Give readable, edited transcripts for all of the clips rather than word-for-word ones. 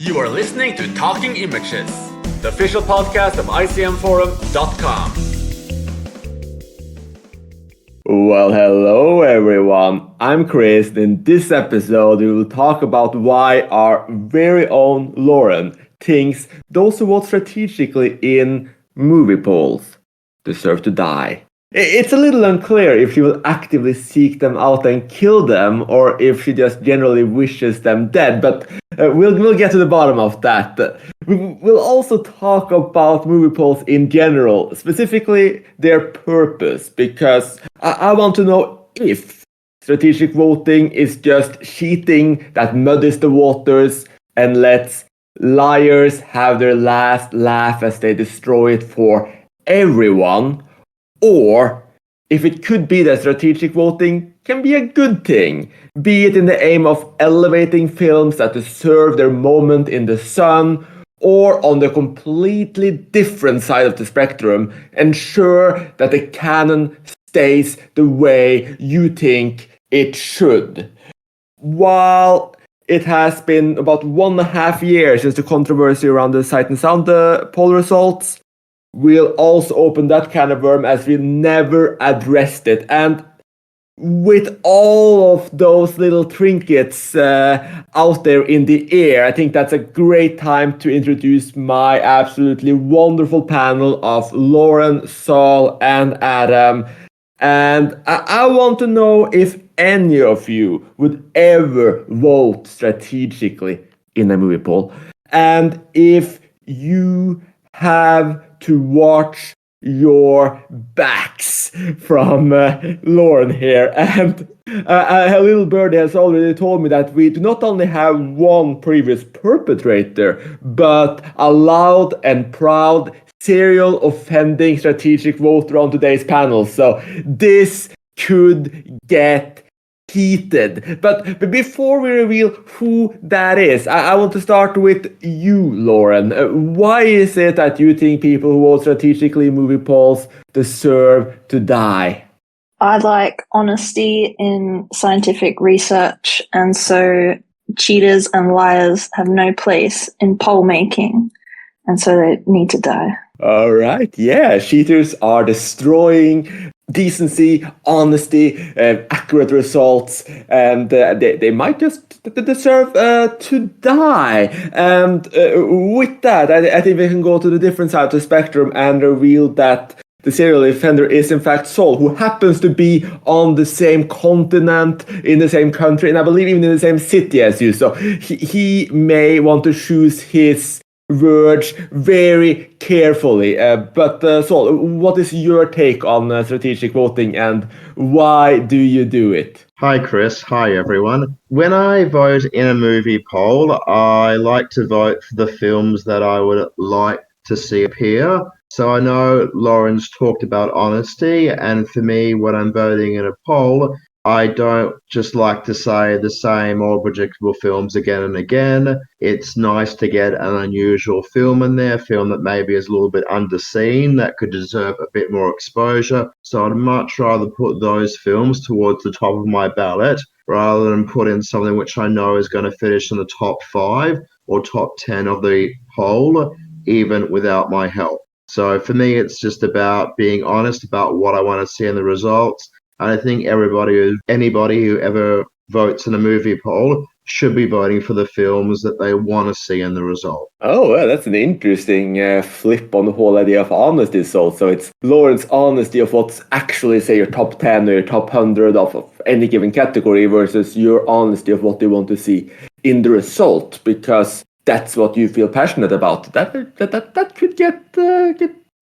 You are listening to Talking Images, the official podcast of icmforum.com. Well, hello everyone. I'm Chris. In this episode, we will talk about why our very own Lauren thinks those who vote strategically in movie polls deserve to die. It's a little unclear if she will actively seek them out and kill them, or if she just generally wishes them dead, but we'll get to the bottom of that. We'll also talk about movie polls in general, specifically their purpose, because I want to know if strategic voting is just cheating that muddies the waters and lets liars have their last laugh as they destroy it for everyone, or if it could be that strategic voting can be a good thing, be it in the aim of elevating films that deserve their moment in the sun, or on the completely different side of the spectrum, ensure that the canon stays the way you think it should. While it has been about 1.5 years since the controversy around the Sight and Sound poll results, we'll also open that can of worm as we never addressed it. And with all of those little trinkets out there in the air, I think that's a great time to introduce my absolutely wonderful panel of Lauren, Saul, and Adam. And I want to know if any of you would ever vote strategically in a movie poll. And if you have to watch your backs from Lauren here. And a little birdie has already told me that we do not only have one previous perpetrator, but a loud and proud serial offending strategic voter on today's panel. So this could get heated. But before we reveal who that is, I want to start with you, Lauren. Why is it that you think people who vote strategically in movie polls deserve to die? I like honesty in scientific research, and so cheaters and liars have no place in poll making, and so they need to die. All right, yeah, cheaters are destroying decency, honesty, accurate results, and they might just deserve to die. And with that, I think we can go to the different side of the spectrum and reveal that the serial offender is in fact Saul, who happens to be on the same continent, in the same country, and I believe even in the same city as you. So he may want to choose his words very carefully. But Saul, what is your take on strategic voting and why do you do it? Hi, Chris. Hi, everyone. When I vote in a movie poll, I like to vote for the films that I would like to see appear. So I know Lauren's talked about honesty, and for me, when I'm voting in a poll, I don't just like to say the same old predictable films again and again. It's nice to get an unusual film in there, a film that maybe is a little bit underseen, that could deserve a bit more exposure. So I'd much rather put those films towards the top of my ballot rather than put in something which I know is going to finish in the top 5 or top 10 of the poll, even without my help. So for me, it's just about being honest about what I want to see in the results. And I think anybody who ever votes in a movie poll should be voting for the films that they want to see in the result. Oh, well, that's an interesting flip on the whole idea of honesty. So it's Lauren's honesty of what's actually, say, your top 10 or your top 100 of any given category versus your honesty of what you want to see in the result, because that's what you feel passionate about. That could get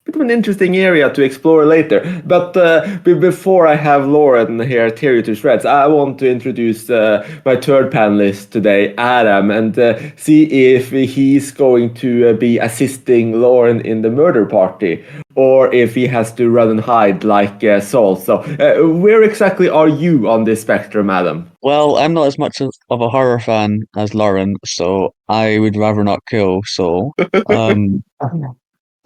bit of an interesting area to explore later. But before I have Lauren here tear you to shreds, I want to introduce my third panelist today, Adam, and see if he's going to be assisting Lauren in the murder party, or if he has to run and hide like Saul. So where exactly are you on this spectrum, Adam? Well, I'm not as much of a horror fan as Lauren, so I would rather not kill Saul.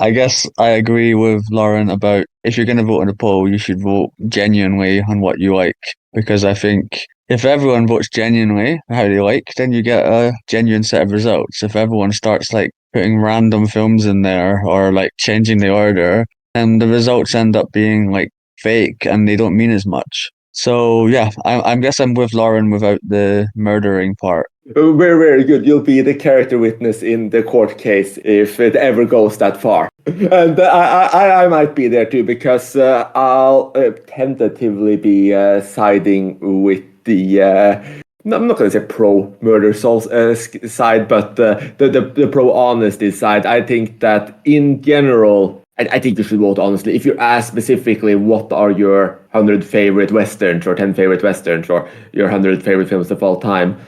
I guess I agree with Lauren about if you're going to vote in a poll, you should vote genuinely on what you like, because I think if everyone votes genuinely how they like, then you get a genuine set of results. If everyone starts like putting random films in there or like changing the order, then the results end up being like fake and they don't mean as much. So yeah, I guess I'm with Lauren without the murdering part. Very, very good. You'll be the character witness in the court case if it ever goes that far. And I might be there too because I'll tentatively be siding with the. No, I'm not going to say pro-murder side, but the pro-honesty side. I think that in general, I think you should vote honestly. If you ask specifically what are your 100 favorite westerns or 10 favorite westerns or your 100 favorite films of all time,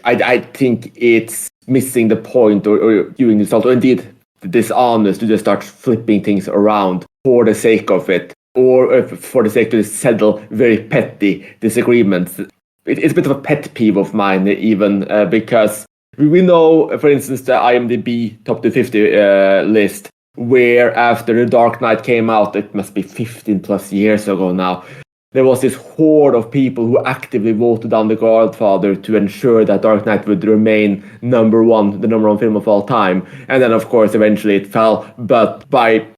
I think it's missing the point or doing this or indeed dishonest to just start flipping things around for the sake of it or for the sake to settle very petty disagreements. It's a bit of a pet peeve of mine even because we know, for instance, the IMDb top 250 list where after The Dark Knight came out, it must be 15 plus years ago now, there was this horde of people who actively voted down The Godfather to ensure that Dark Knight would remain the number one film of all time. And then, of course, eventually it fell. But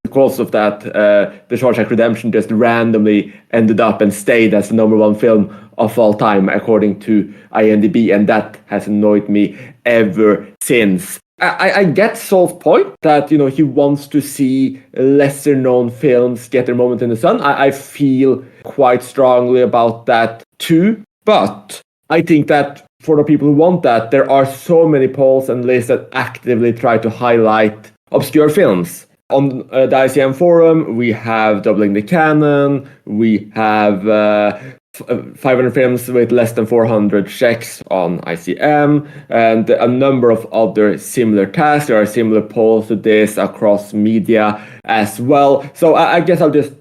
because of that, The Shawshank Redemption just randomly ended up and stayed as the number one film of all time, according to IMDb. And that has annoyed me ever since. I get Saul's point that, he wants to see lesser known films get their moment in the sun. I feel quite strongly about that too. But I think that for the people who want that, there are so many polls and lists that actively try to highlight obscure films. On the ICM forum, we have Doubling the Canon, we have 500 films with less than 400 checks on ICM, and a number of other similar tasks. There are similar polls to this across media as well. So I guess I'll just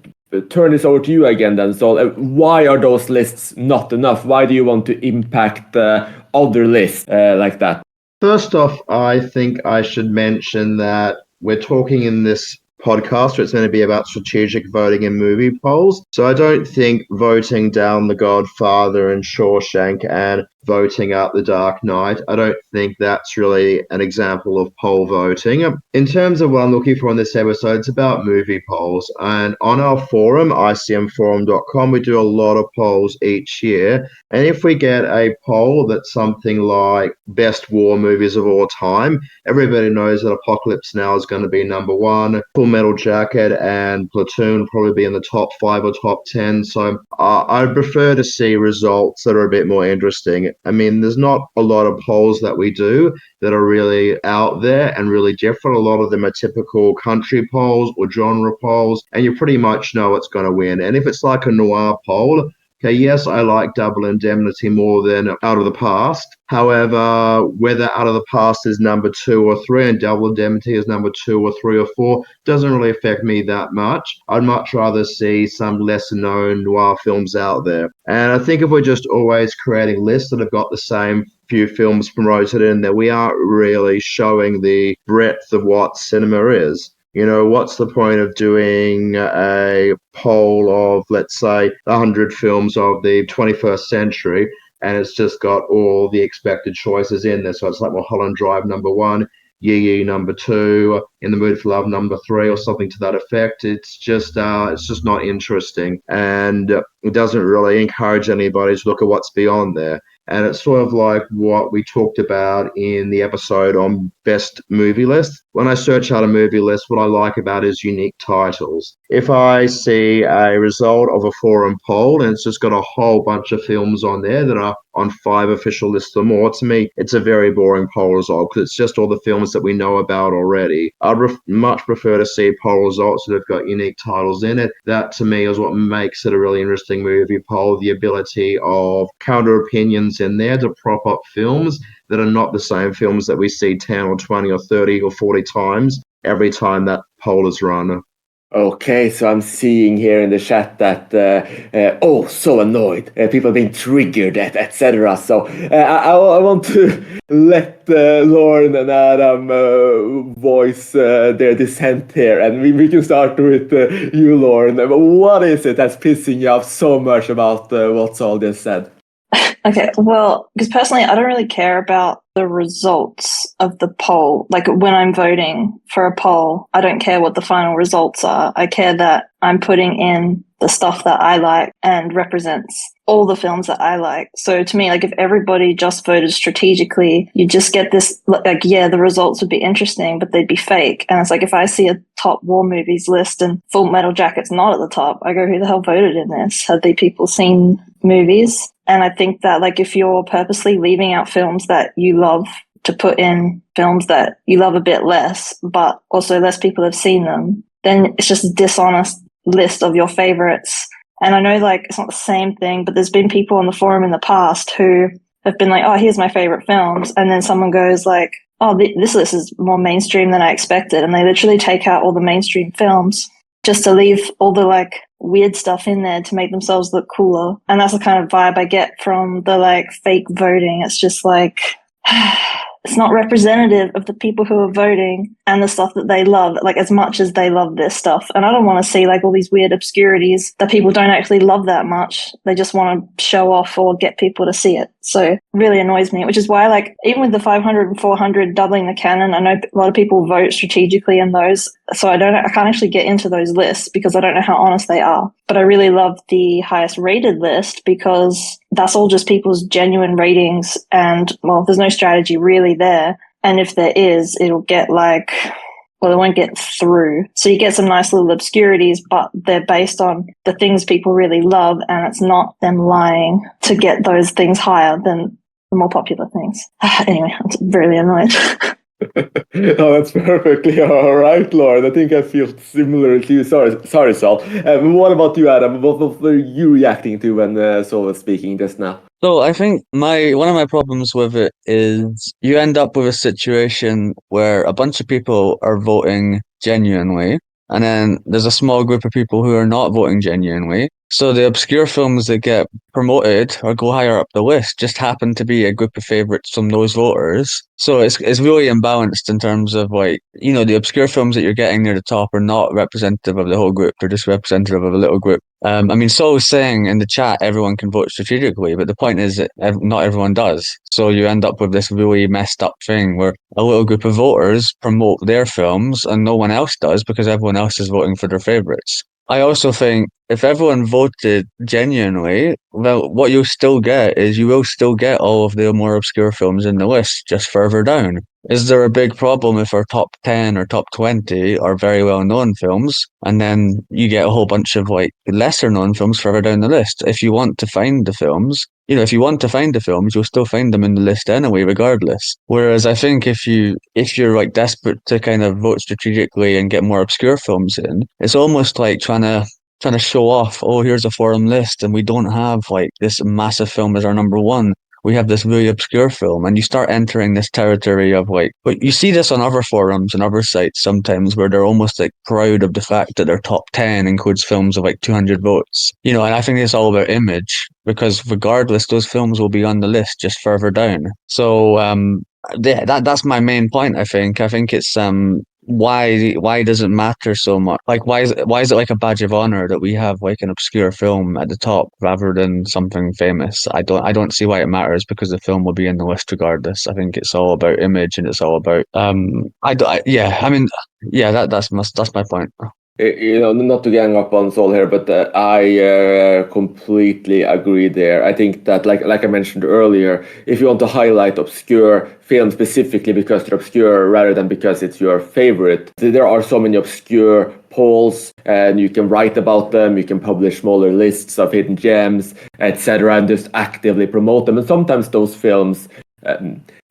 turn this over to you again then. So why are those lists not enough? Why do you want to impact other lists like that? First off, I think I should mention that we're talking in this podcast where it's going to be about strategic voting in movie polls. So I don't think voting down The Godfather and Shawshank and voting up The Dark Knight, I don't think that's really an example of poll voting. In terms of what I'm looking for in this episode, it's about movie polls. And on our forum, icmforum.com, we do a lot of polls each year. And if we get a poll that's something like best war movies of all time, everybody knows that Apocalypse Now is going to be number one. Full Metal Jacket and Platoon probably be in the top 5 or top 10. So I'd prefer to see results that are a bit more interesting. I mean, there's not a lot of polls that we do that are really out there and really different. A lot of them are typical country polls or genre polls, and you pretty much know what's going to win. And if it's like a noir poll, okay, yes, I like Double Indemnity more than Out of the Past. However, whether Out of the Past is number 2 or 3 and Double Indemnity is number 2 or 3 or 4 doesn't really affect me that much. I'd much rather see some lesser known noir films out there. And I think if we're just always creating lists that have got the same few films promoted in there, we aren't really showing the breadth of what cinema is. What's the point of doing a poll of, let's say, 100 films of the 21st century, and it's just got all the expected choices in there? So it's like Mulholland Drive number 1, Yee Yee number 2, In the Mood for Love number 3, or something to that effect. It's just not interesting, and it doesn't really encourage anybody to look at what's beyond there. And it's sort of like what we talked about in the episode on best movie lists. When I search out a movie list, what I like about it is unique titles. If I see a result of a forum poll and it's just got a whole bunch of films on there that are on 5 official lists or more, to me, it's a very boring poll result because it's just all the films that we know about already. I'd much prefer to see poll results that have got unique titles in it. That, to me, is what makes it a really interesting movie poll, the ability of counter opinions in there to prop up films that are not the same films that we see 10 or 20 or 30 or 40 times every time that poll is run. Okay, so I'm seeing here in the chat that, so annoyed, people being triggered, etc. So I want to let Lauren and Adam voice their dissent here. And we can start with you, Lauren. What is it that's pissing you off so much about what Saul just said? Okay, well, because personally, I don't really care about the results of the poll. Like when I'm voting for a poll, I don't care what the final results are. I care that I'm putting in the stuff that I like and represents all the films that I like. So to me, like if everybody just voted strategically, you just get this, like, yeah, the results would be interesting, but they'd be fake. And it's like if I see a top war movies list and Full Metal Jacket's not at the top, I go, who the hell voted in this? Have the people seen movies? And I think that like if you're purposely leaving out films that you love to put in films that you love a bit less, but also less people have seen them, then it's just a dishonest list of your favorites. And I know like it's not the same thing, but there's been people on the forum in the past who have been like, oh, here's my favorite films. And then someone goes like, oh, this list is more mainstream than I expected. And they literally take out all the mainstream films just to leave all the like weird stuff in there to make themselves look cooler. And that's the kind of vibe I get from the like fake voting. It's just like, it's not representative of the people who are voting and the stuff that they love, like as much as they love this stuff. And I don't want to see like all these weird obscurities that people don't actually love that much. They just want to show off or get people to see it. So it really annoys me, which is why like even with the 500 and 400 doubling the canon, I know a lot of people vote strategically in those. So I can't actually get into those lists because I don't know how honest they are. But I really love the highest rated list because that's all just people's genuine ratings. And well, there's no strategy really there. And if there is, it'll get like, well, it won't get through. So you get some nice little obscurities, but they're based on the things people really love. And it's not them lying to get those things higher than the more popular things. Anyway, I'm really annoyed. Oh, that's perfectly all right, Lauren. I think I feel similar to you. Sorry, Saul. What about you, Adam? What were you reacting to when Saul was speaking just now? So I think one of my problems with it is you end up with a situation where a bunch of people are voting genuinely, and then there's a small group of people who are not voting genuinely. So the obscure films that get promoted or go higher up the list just happen to be a group of favorites from those voters. So it's really imbalanced in terms of like, you know, the obscure films that you're getting near the top are not representative of the whole group. They're just representative of a little group. I mean, Saul was saying in the chat, everyone can vote strategically, but the point is that not everyone does. So you end up with this really messed up thing where a little group of voters promote their films and no one else does because everyone else is voting for their favorites. I also think if everyone voted genuinely, well, what you'll still get is you will still get all of the more obscure films in the list just further down. Is there a big problem if our top 10 or top 20 are very well known films and then you get a whole bunch of like lesser known films further down the list? If you want to find the films, if you want to find the films, you'll still find them in the list anyway, regardless. Whereas I think if you're like desperate to kind of vote strategically and get more obscure films in, it's almost like trying to show off, oh, here's a forum list and we don't have like this massive film as our number one. We have this really obscure film, and you start entering this territory of like, but you see this on other forums and other sites sometimes where they're almost like proud of the fact that their top 10 includes films of like 200 votes, and I think it's all about image because regardless, those films will be on the list just further down. So, that's my main point. I think it's, why does it matter so much? Like, why is it like a badge of honor that we have like an obscure film at the top rather than something famous? I don't see why it matters because the film will be in the list regardless. I think it's all about image and it's all about that's my point. Not to gang up on Saul here, but I completely agree there. I think that, like I mentioned earlier, if you want to highlight obscure films specifically because they're obscure rather than because it's your favorite, there are so many obscure polls, and you can write about them, you can publish smaller lists of hidden gems, etc., and just actively promote them. And sometimes those films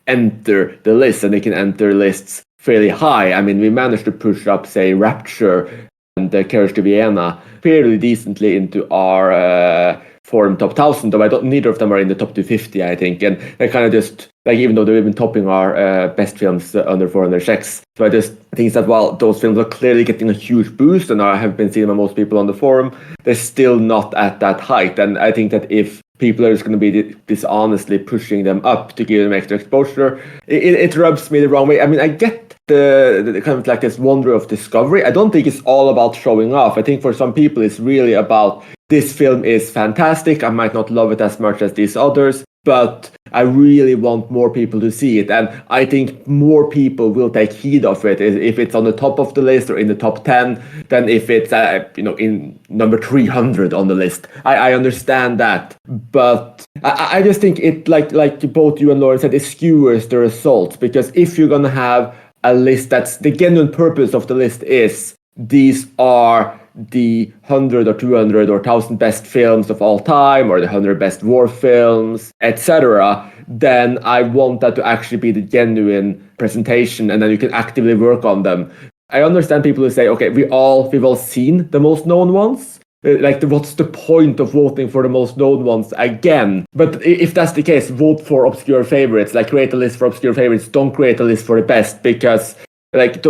enter the list, and they can enter lists fairly high. I mean, we managed to push up, say, Rapture and Carriage to Vienna fairly decently into our forum top 1000, though neither of them are in the top 250, I think. And they kind of just, like, even though they've been topping our best films under 400 checks. So I just think that while those films are clearly getting a huge boost and I have been seen by most people on the forum, they're still not at that height. And I think that if people are just going to be dishonestly pushing them up to give them extra exposure, it rubs me the wrong way. I mean, I get the kind of like this wonder of discovery. I don't think it's all about showing off. I think for some people it's really about, this film is fantastic, I might not love it as much as these others, but I really want more people to see it. And I think more people will take heed of it if it's on the top of the list or in the top 10 than if it's in number 300 on the list. I understand that, but I just think it, like both you and Lauren said, it skewers the results, because if you're gonna have a list, that's the genuine purpose of the list is these are the 100 or 200 or 1,000 best films of all time, or the 100 best war films, etc., then I want that to actually be the genuine presentation, and then you can actively work on them. I understand people who say, okay, we've all seen the most known ones. Like, what's the point of voting for the most known ones again? But if that's the case, vote for obscure favorites. Like, create a list for obscure favorites. Don't create a list for the best, because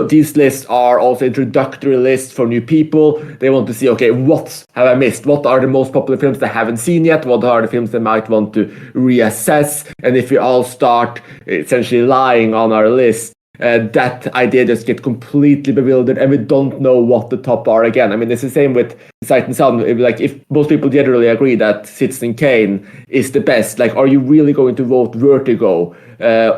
these lists are also introductory lists for new people. They want to see, okay, what have I missed? What are the most popular films they haven't seen yet? What are the films they might want to reassess? And if we all start essentially lying on our list, that idea just get completely bewildered, and we don't know what the top are again. I mean, it's the same with Sight and Sound. If most people generally agree that Citizen Kane is the best, are you really going to vote Vertigo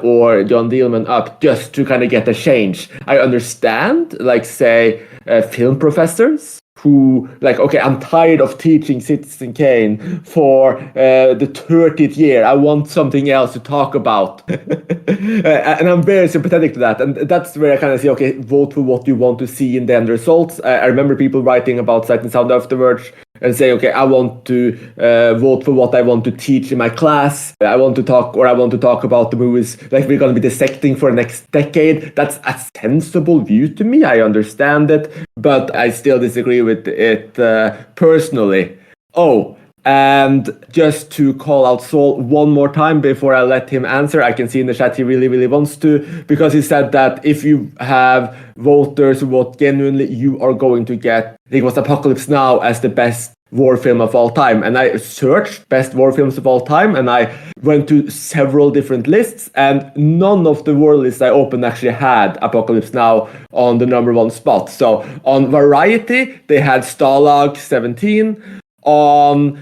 or John Dillman up just to kind of get a change? I understand, say, film professors who, okay, I'm tired of teaching Citizen Kane for the 30th year. I want something else to talk about. And I'm very sympathetic to that. And that's where I kind of say, okay, vote for what you want to see in the end results. I remember people writing about Sight and Sound afterwards and say, okay, I want to vote for what I want to teach in my class. I want to talk about the movies we're going to be dissecting for the next decade. That's a sensible view to me. I understand it, but I still disagree with it personally. Oh, and just to call out Saul one more time before I let him answer, I can see in the chat he really, really wants to, because he said that if you have voters who vote genuinely, you are going to get, I think it was Apocalypse Now as the best war film of all time. And I searched best war films of all time, and I went to several different lists, and none of the war lists I opened actually had Apocalypse Now on the number one spot. So on Variety, they had Stalag 17. On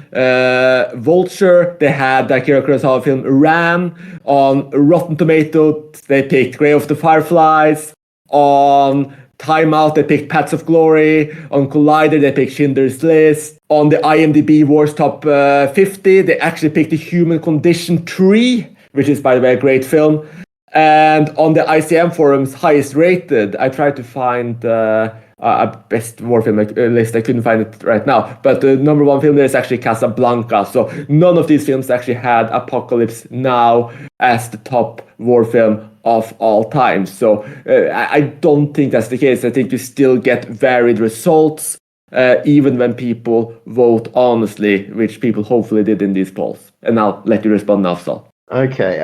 Vulture, they had the Akira Kurosawa film Ran. On Rotten Tomatoes, they picked Grave of the Fireflies. On Time Out, they picked Paths of Glory. On Collider, they picked Schindler's List. On the IMDb Wars Top 50, they actually picked The Human Condition 3, which is, by the way, a great film. And on the ICM forum's highest rated, I tried to find a best war film list. I couldn't find it right now. But the number one film there is actually Casablanca. So none of these films actually had Apocalypse Now as the top war film of all time. So I don't think that's the case. I think you still get varied results, even when people vote honestly, which people hopefully did in these polls. And I'll let you respond now, Saul. Okay.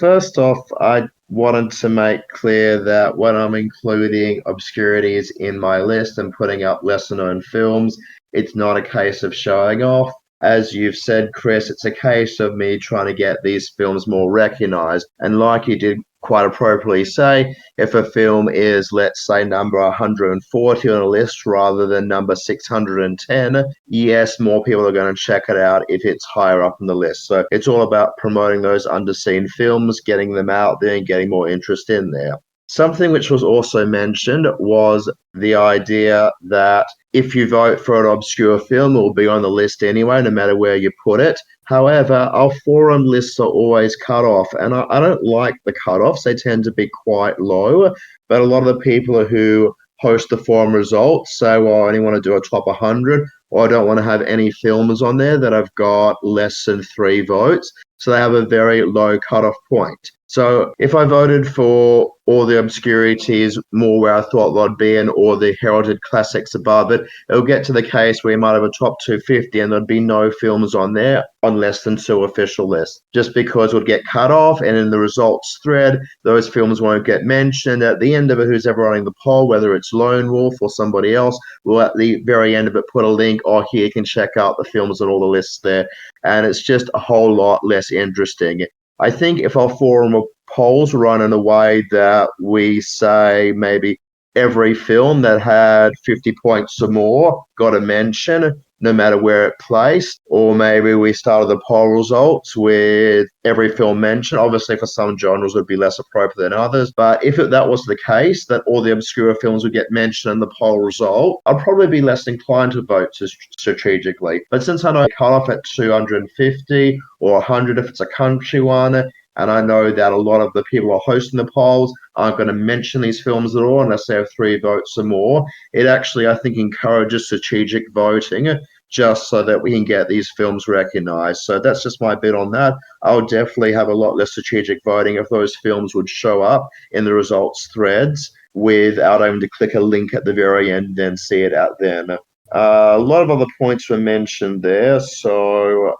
First off, I wanted to make clear that when I'm including obscurities in my list and putting up lesser known films, it's not a case of showing off. As you've said, Chris, it's a case of me trying to get these films more recognized. And like you did quite appropriately say, if a film is, let's say, number 140 on a list rather than number 610, yes, more people are going to check it out if it's higher up on the list. So it's all about promoting those underseen films, getting them out there and getting more interest in there. Something which was also mentioned was the idea that if you vote for an obscure film, it will be on the list anyway, no matter where you put it. However, our forum lists are always cut off, and I don't like the cutoffs. They tend to be quite low, but a lot of the people who host the forum results say, well, I only want to do a top 100, or I don't want to have any films on there that have got less than 3 votes. So they have a very low cutoff point. So if I voted for all the obscurities more where I thought they'd be in, or the heralded classics above it, it'll get to the case where you might have a top 250 and there'd be no films on there on less than 2 official lists, just because it would get cut off, and in the results thread, those films won't get mentioned. At the end of it, who's ever running the poll, whether it's Lone Wolf or somebody else, will at the very end of it put a link, here you can check out the films on all the lists there, and it's just a whole lot less interesting. I think if our forum polls run in a way that we say maybe every film that had 50 points or more got a mention, no matter where it placed, or maybe we started the poll results with every film mentioned. Obviously, for some genres it would be less appropriate than others, but if that was the case, that all the obscure films would get mentioned in the poll result, I'd probably be less inclined to vote strategically. But since I know I cut off at 250 or 100 if it's a country one, and I know that a lot of the people who are hosting the polls aren't going to mention these films at all unless they have 3 votes or more. It actually, I think, encourages strategic voting just so that we can get these films recognized. So that's just my bit on that. I'll definitely have a lot less strategic voting if those films would show up in the results threads without having to click a link at the very end and then see it out then. A lot of other points were mentioned there, so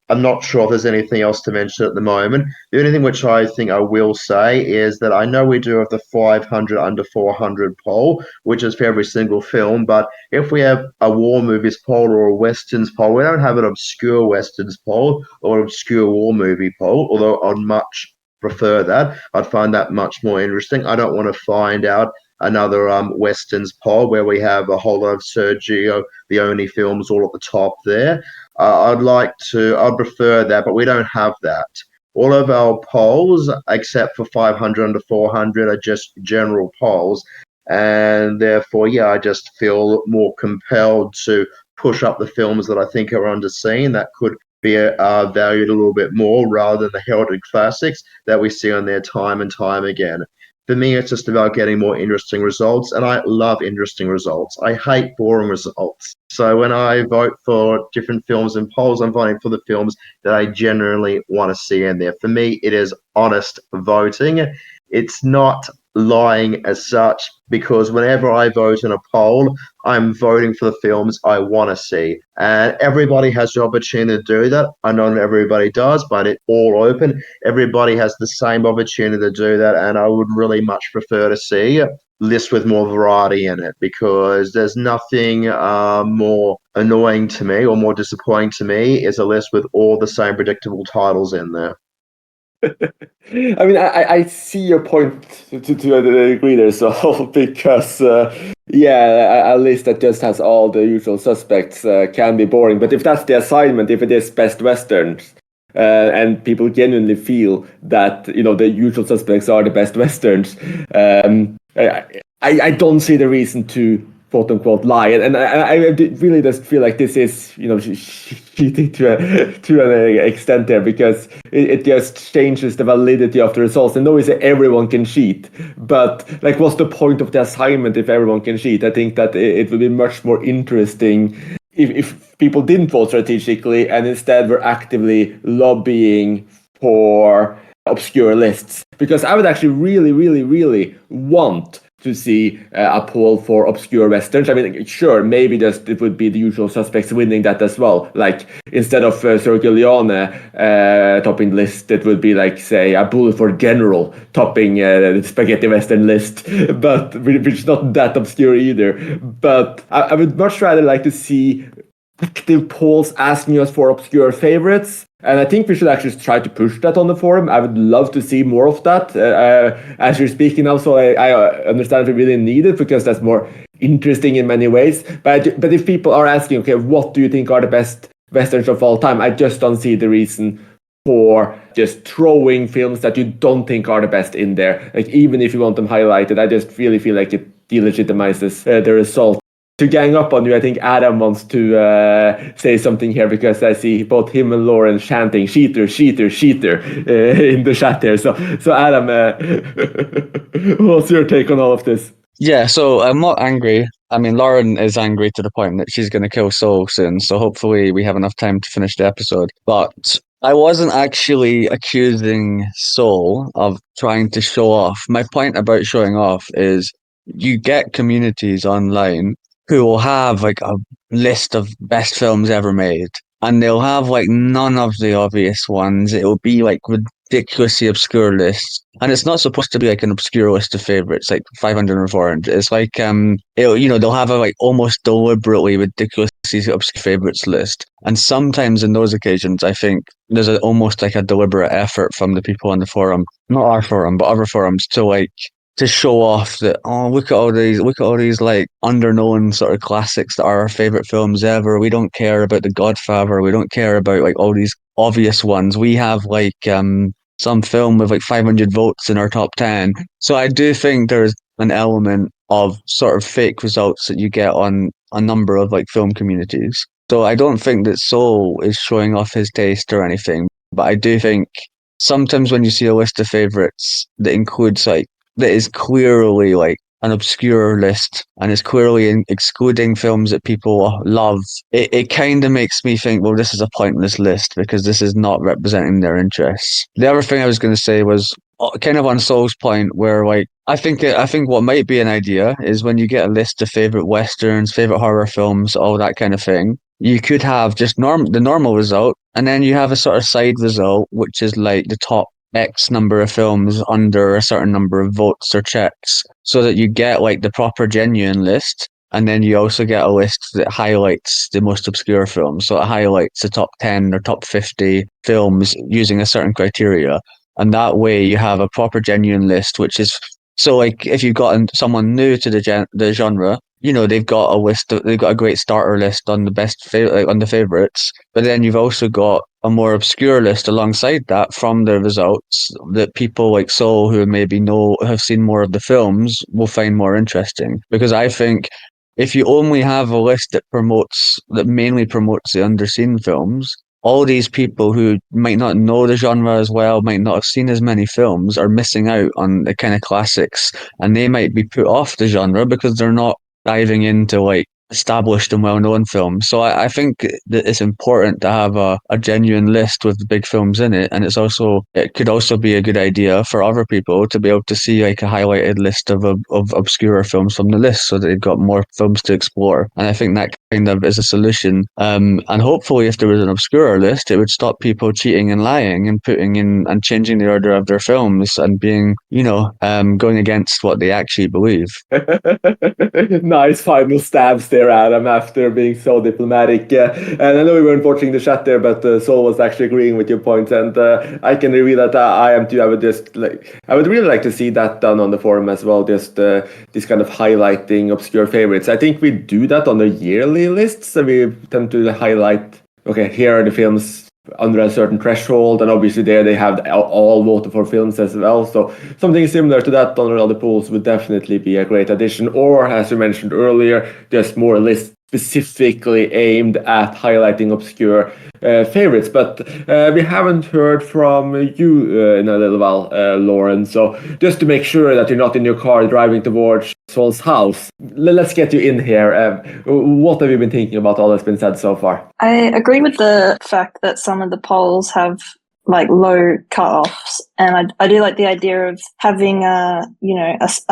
I'm not sure if there's anything else to mention at the moment. The only thing which I think I will say is that I know we do have the 500 under 400 poll, which is for every single film, but if we have a war movies poll or a westerns poll, we don't have an obscure westerns poll or an obscure war movie poll, although I'd much prefer that. I'd find that much more interesting. I don't want to find out another westerns poll where we have a whole lot of Sergio Leone films all at the top there. I'd prefer that, but we don't have that. All of our polls, except for 500 under 400, are just general polls. And therefore, I just feel more compelled to push up the films that I think are underseen that could be valued a little bit more rather than the heralded classics that we see on there time and time again. For me, it's just about getting more interesting results, and I love interesting results. I hate boring results. So when I vote for different films and polls, I'm voting for the films that I generally want to see in there. For me, it is honest voting. It's not lying as such, because whenever I vote in a poll, I'm voting for the films I want to see. And everybody has the opportunity to do that. I know not everybody does, but it's all open. Everybody has the same opportunity to do that, and I would really much prefer to see lists with more variety in it, because there's nothing more annoying to me or more disappointing to me is a list with all the same predictable titles in there. I mean, I see your point to a degree there, so because a list that just has all the usual suspects can be boring. But if that's the assignment, if it is best westerns, and people genuinely feel that the usual suspects are the best westerns, I don't see the reason to quote unquote lie, and I really just feel like this is cheating to an extent there, because it just changes the validity of the results. And always everyone can cheat, but like, what's the point of the assignment if everyone can cheat? I think that it would be much more interesting if people didn't vote strategically and instead were actively lobbying for obscure lists, because I would actually really, really, really want to see a poll for obscure westerns. I mean, sure, maybe just it would be the usual suspects winning that as well. Like, instead of Sergio Leone topping the list, it would be like, say, a Bullet for General topping the spaghetti western list, but which is not that obscure either. But I would much rather like to see active polls asking us for obscure favorites. And I think we should actually try to push that on the forum. I would love to see more of that. As you're speaking now, so I understand if we really need it, because that's more interesting in many ways. But if people are asking, okay, what do you think are the best westerns of all time? I just don't see the reason for just throwing films that you don't think are the best in there. Like, even if you want them highlighted, I just really feel like it delegitimizes the result. To gang up on you, I think Adam wants to say something here, because I see both him and Lauren chanting "cheater, cheater, cheater" in the chat here. So Adam, what's your take on all of this? Yeah, so I'm not angry. I mean, Lauren is angry to the point that she's going to kill Soul soon, so hopefully we have enough time to finish the episode. But I wasn't actually accusing Soul of trying to show off. My point about showing off is you get communities online who will have like a list of best films ever made, and they'll have like none of the obvious ones. It'll be like ridiculously obscure lists, and it's not supposed to be like an obscure list of favorites like 500 or 400. It's like they'll have a like almost deliberately ridiculously obscure favorites list, and sometimes in those occasions I think there's almost like a deliberate effort from the people on the forum, not our forum but other forums, to like to show off that, oh, look at all these like underknown sort of classics that are our favorite films ever. We don't care about The Godfather. We don't care about like all these obvious ones. We have like some film with like 500 votes in our top 10. So I do think there's an element of sort of fake results that you get on a number of like film communities. So I don't think that Soul is showing off his taste or anything, but I do think sometimes when you see a list of favorites that includes like that is clearly like an obscure list and is clearly excluding films that people love, it kind of makes me think, well, this is a pointless list because this is not representing their interests. The other thing I was going to say was kind of on Soul's point, where like I think what might be an idea is when you get a list of favorite westerns, favorite horror films, all that kind of thing. You could have just the normal result, and then you have a sort of side result, which is like the top X number of films under a certain number of votes or checks, so that you get like the proper genuine list. And then you also get a list that highlights the most obscure films. So it highlights the top 10 or top 50 films using a certain criteria. And that way you have a proper genuine list, which is so like if you've got someone new to the genre, you know, they've got they've got a great starter list on the on the favorites, but then you've also got a more obscure list alongside that from the results that people like Soul who maybe have seen more of the films will find more interesting. Because I think if you only have a list that mainly promotes the underseen films, all these people who might not know the genre as well, might not have seen as many films, are missing out on the kind of classics, and they might be put off the genre because they're not diving into like established and well-known films. So I think that it's important to have a genuine list with the big films in it, and it could also be a good idea for other people to be able to see like a highlighted list of obscure films from the list, so that they've got more films to explore. And I think that kind of is a solution. And hopefully, if there was an obscure list, it would stop people cheating and lying and putting in and changing the order of their films and being, going against what they actually believe. Nice final stabs there, Adam, after being so diplomatic. And I know we weren't watching the chat there, but Saul was actually agreeing with your points, and I can reveal that I am too. I would really like to see that done on the forum as well. Just this kind of highlighting obscure favorites. I think we do that on the yearly lists. So we tend to highlight. Okay, here are the films under a certain threshold, and obviously there they have all voted for films as well. So something similar to that on other pools would definitely be a great addition. Or, as you mentioned earlier, just more lists specifically aimed at highlighting obscure favorites. But we haven't heard from you in a little while, Lauren. So just to make sure that you're not in your car driving towards Saul's house, let's get you in here. What have you been thinking about all that's been said so far? I agree with the fact that some of the polls have like low cutoffs, and I do like the idea of having a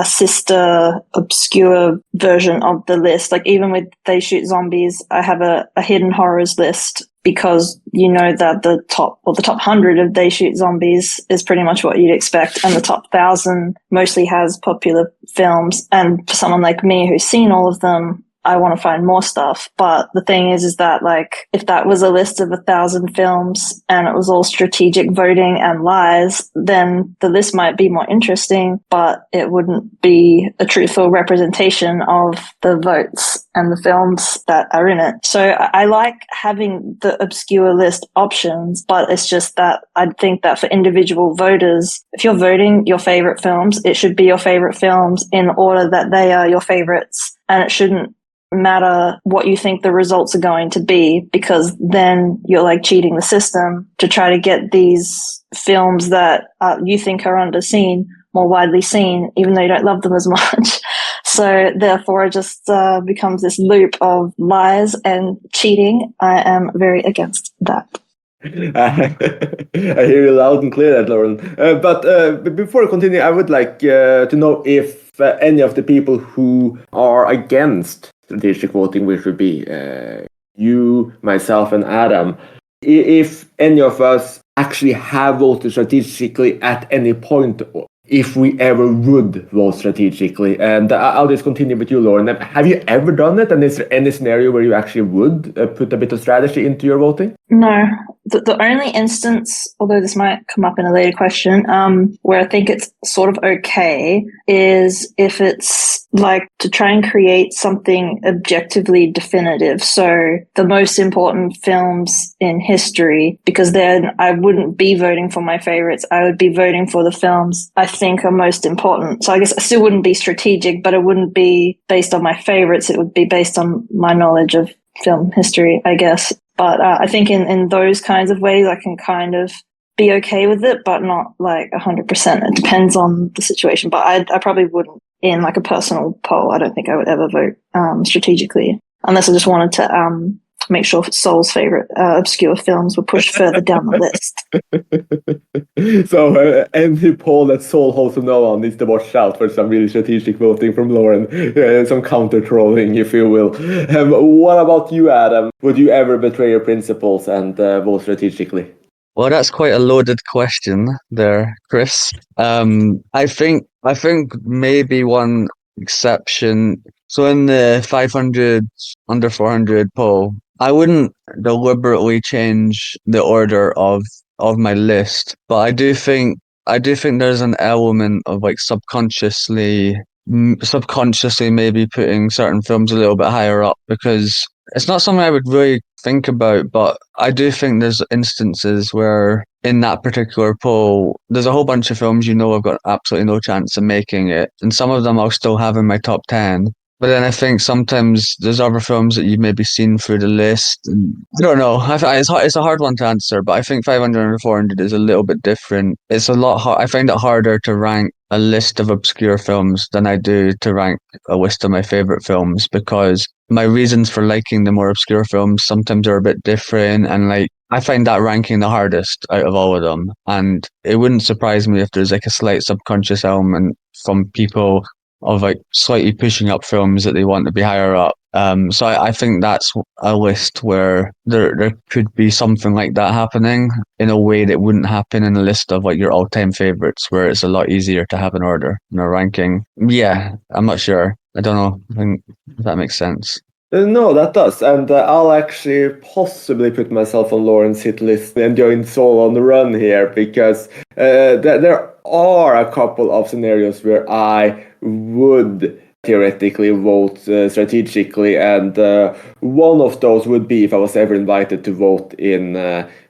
sister obscure version of the list. Like even with They Shoot Zombies, I have a hidden horrors list, because you know that the top 100 of They Shoot Zombies is pretty much what you'd expect, and the top 1,000 mostly has popular films. And for someone like me who's seen all of them, I want to find more stuff. But the thing is that like if that was a list of 1,000 films and it was all strategic voting and lies, then the list might be more interesting, but it wouldn't be a truthful representation of the votes and the films that are in it. So I like having the obscure list options, but it's just that I think that for individual voters, if you're voting your favorite films, it should be your favorite films in order that they are your favorites, and it shouldn't matter what you think the results are going to be, because then you're like cheating the system to try to get these films that you think are underseen more widely seen, even though you don't love them as much. So therefore it just becomes this loop of lies and cheating. I am very against that. I hear you loud and clear, that, Lauren. But before I continue, I would like to know if any of the people who are against strategic voting, which would be you, myself, and Adam, if any of us actually have voted strategically at any point if we ever would vote strategically. And I'll just continue with you, Lauren. Have you ever done it? And is there any scenario where you actually would put a bit of strategy into your voting? No. The only instance, although this might come up in a later question, where I think it's sort of okay is if it's like to try and create something objectively definitive. So the most important films in history, because then I wouldn't be voting for my favorites. I would be voting for the films I think are most important. So I guess I still wouldn't be strategic, but it wouldn't be based on my favorites. It would be based on my knowledge of film history, I guess. But I think in those kinds of ways, I can kind of be okay with it, but not like 100%. It depends on the situation. But I probably wouldn't in like a personal poll. I don't think I would ever vote strategically unless I just wanted to make sure Sol's favorite obscure films were pushed further down the list. So any poll that Sol holds a no on needs to watch out for some really strategic voting from Lauren, some counter-trolling, if you will. What about you, Adam? Would you ever betray your principles and vote strategically? Well, that's quite a loaded question there, Chris. I think maybe one exception. So in the 500 under 400 poll, I wouldn't deliberately change the order of my list, but I do think there's an element of like subconsciously maybe putting certain films a little bit higher up, because it's not something I would really think about, but I do think there's instances where in that particular poll, there's a whole bunch of films I've got absolutely no chance of making it, and some of them I'll still have in my top 10. But then I think sometimes there's other films that you've maybe seen through the list. And I don't know. It's a hard one to answer, but I think 500 and 400 is a little bit different. It's a lot I find it harder to rank a list of obscure films than I do to rank a list of my favorite films, because my reasons for liking the more obscure films sometimes are a bit different, and like I find that ranking the hardest out of all of them. And it wouldn't surprise me if there's like a slight subconscious element from people of like slightly pushing up films that they want to be higher up. So I think that's a list where there could be something like that happening in a way that wouldn't happen in a list of like your all-time favorites, where it's a lot easier to have an order in a ranking. Yeah, I'm not sure. I don't know. I think if that makes sense. No, that does. And I'll actually possibly put myself on Lauren's hit list and join Sol on the run here, because there are a couple of scenarios where I would theoretically vote strategically, and one of those would be if I was ever invited to vote in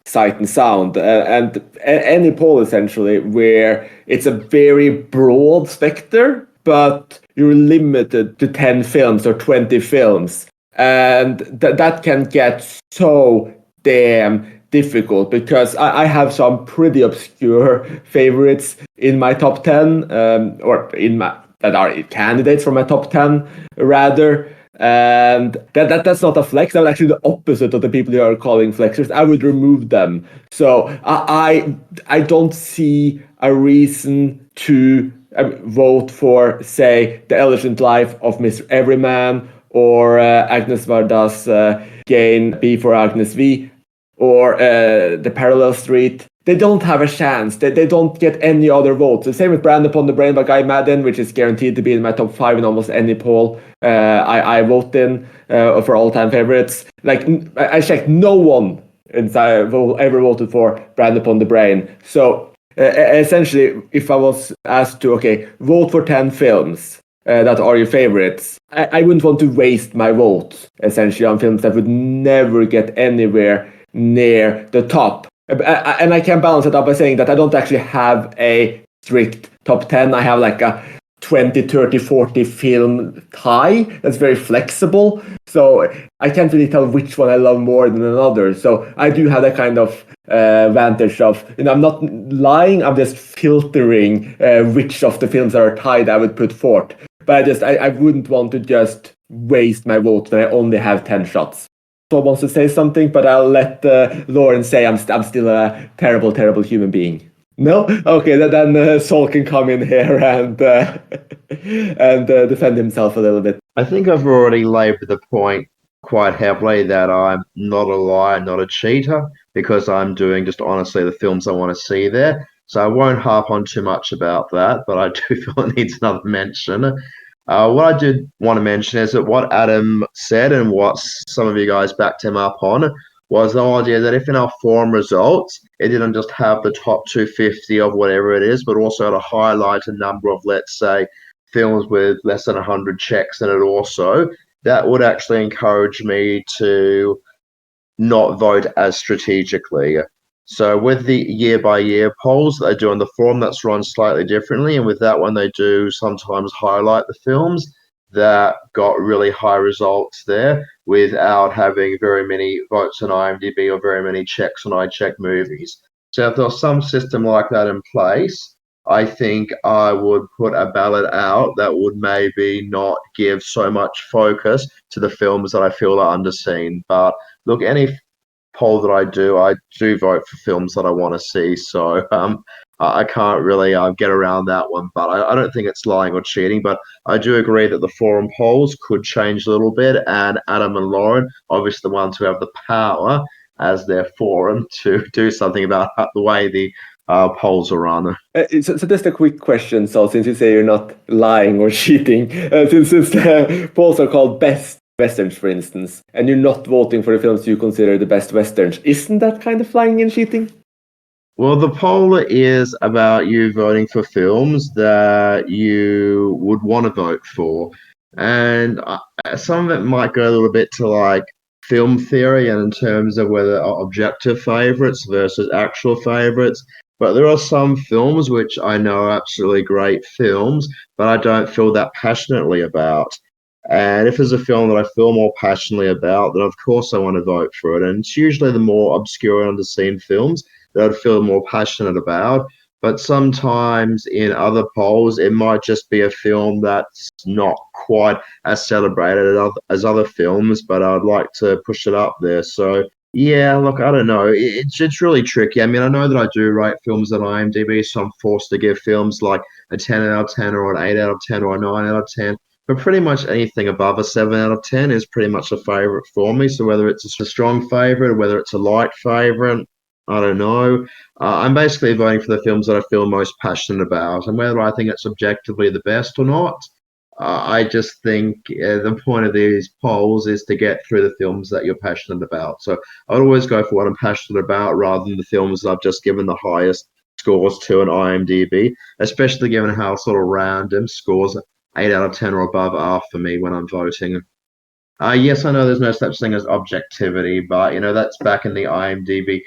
Sight and Sound, and any poll essentially where it's a very broad spectre, but you're limited to 10 films or 20 films. And that can get so damn difficult, because I have some pretty obscure favorites in my top 10, or that are candidates for my top 10, rather. And that's not a flex. I'm actually the opposite of the people who are calling flexers. I would remove them. So I don't see a reason to vote for, say, The Elegant Life of Mr. Everyman, or Agnes Varda's Gain B for Agnes V, or The Parallel Street. They don't have a chance. They don't get any other votes. The same with Brand Upon the Brain by Guy Madden, which is guaranteed to be in my top 5 in almost any poll I vote in for all-time favorites. Like, I checked, no one ever voted for Brand Upon the Brain. So essentially, if I was asked to, vote for 10 films that are your favorites, I wouldn't want to waste my vote, essentially, on films that would never get anywhere near the top. And I can balance it up by saying that I don't actually have a strict top 10. I have like a 20, 30, 40 film tie that's very flexible. So I can't really tell which one I love more than another. So I do have that kind of advantage of, I'm not lying, I'm just filtering which of the films that are tied I would put forth. But I wouldn't want to just waste my vote when I only have 10 shots. So wants to say something, but I'll let Lauren say I'm still a terrible, terrible human being. No? Okay, then Sol can come in here and defend himself a little bit. I think I've already laboured the point quite heavily that I'm not a liar, not a cheater, because I'm doing just honestly the films I want to see there. So I won't harp on too much about that, but I do feel it needs another mention. What I did want to mention is that what Adam said and what some of you guys backed him up on was the idea that if in our forum results, it didn't just have the top 250 of whatever it is, but also to highlight a number of, let's say, films with less than 100 checks in it also, that would actually encourage me to not vote as strategically. So with the year-by-year polls that they do on the forum, that's run slightly differently. And with that one, they do sometimes highlight the films that got really high results there without having very many votes on IMDb or very many checks on iCheck movies. So if there was some system like that in place, I think I would put a ballot out that would maybe not give so much focus to the films that I feel are underseen. But look, any poll that I do vote for films that I want to see. So I can't really get around that one. But I don't think it's lying or cheating. But I do agree that the forum polls could change a little bit. And Adam and Lauren, obviously the ones who have the power as their forum to do something about the way the polls are run. So just a quick question. So since you say you're not lying or cheating, since the polls are called best westerns, for instance, and you're not voting for the films you consider the best westerns, isn't that kind of lying and cheating? Well, the poll is about you voting for films that you would want to vote for. And some of it might go a little bit to like film theory and in terms of whether objective favorites versus actual favorites. But there are some films which I know are absolutely great films, but I don't feel that passionately about. And if there's a film that I feel more passionately about, then of course I want to vote for it. And it's usually the more obscure and underseen films that I'd feel more passionate about. But sometimes in other polls, it might just be a film that's not quite as celebrated as other films, but I'd like to push it up there. So yeah, look, I don't know. It's really tricky. I mean, I know that I do rate films on IMDb, so I'm forced to give films like a 10 out of 10 or an 8 out of 10 or a 9 out of 10. But pretty much anything above a 7 out of 10 is pretty much a favorite for me. So whether it's a strong favorite, whether it's a light favorite, I don't know. I'm basically voting for the films that I feel most passionate about. And whether I think it's objectively the best or not, I just think the point of these polls is to get through the films that you're passionate about. So I'd always go for what I'm passionate about rather than the films that I've just given the highest scores to on IMDb, especially given how sort of random scores 8 out of 10 or above are for me when I'm voting. Yes, I know there's no such thing as objectivity, but that's back in the IMDb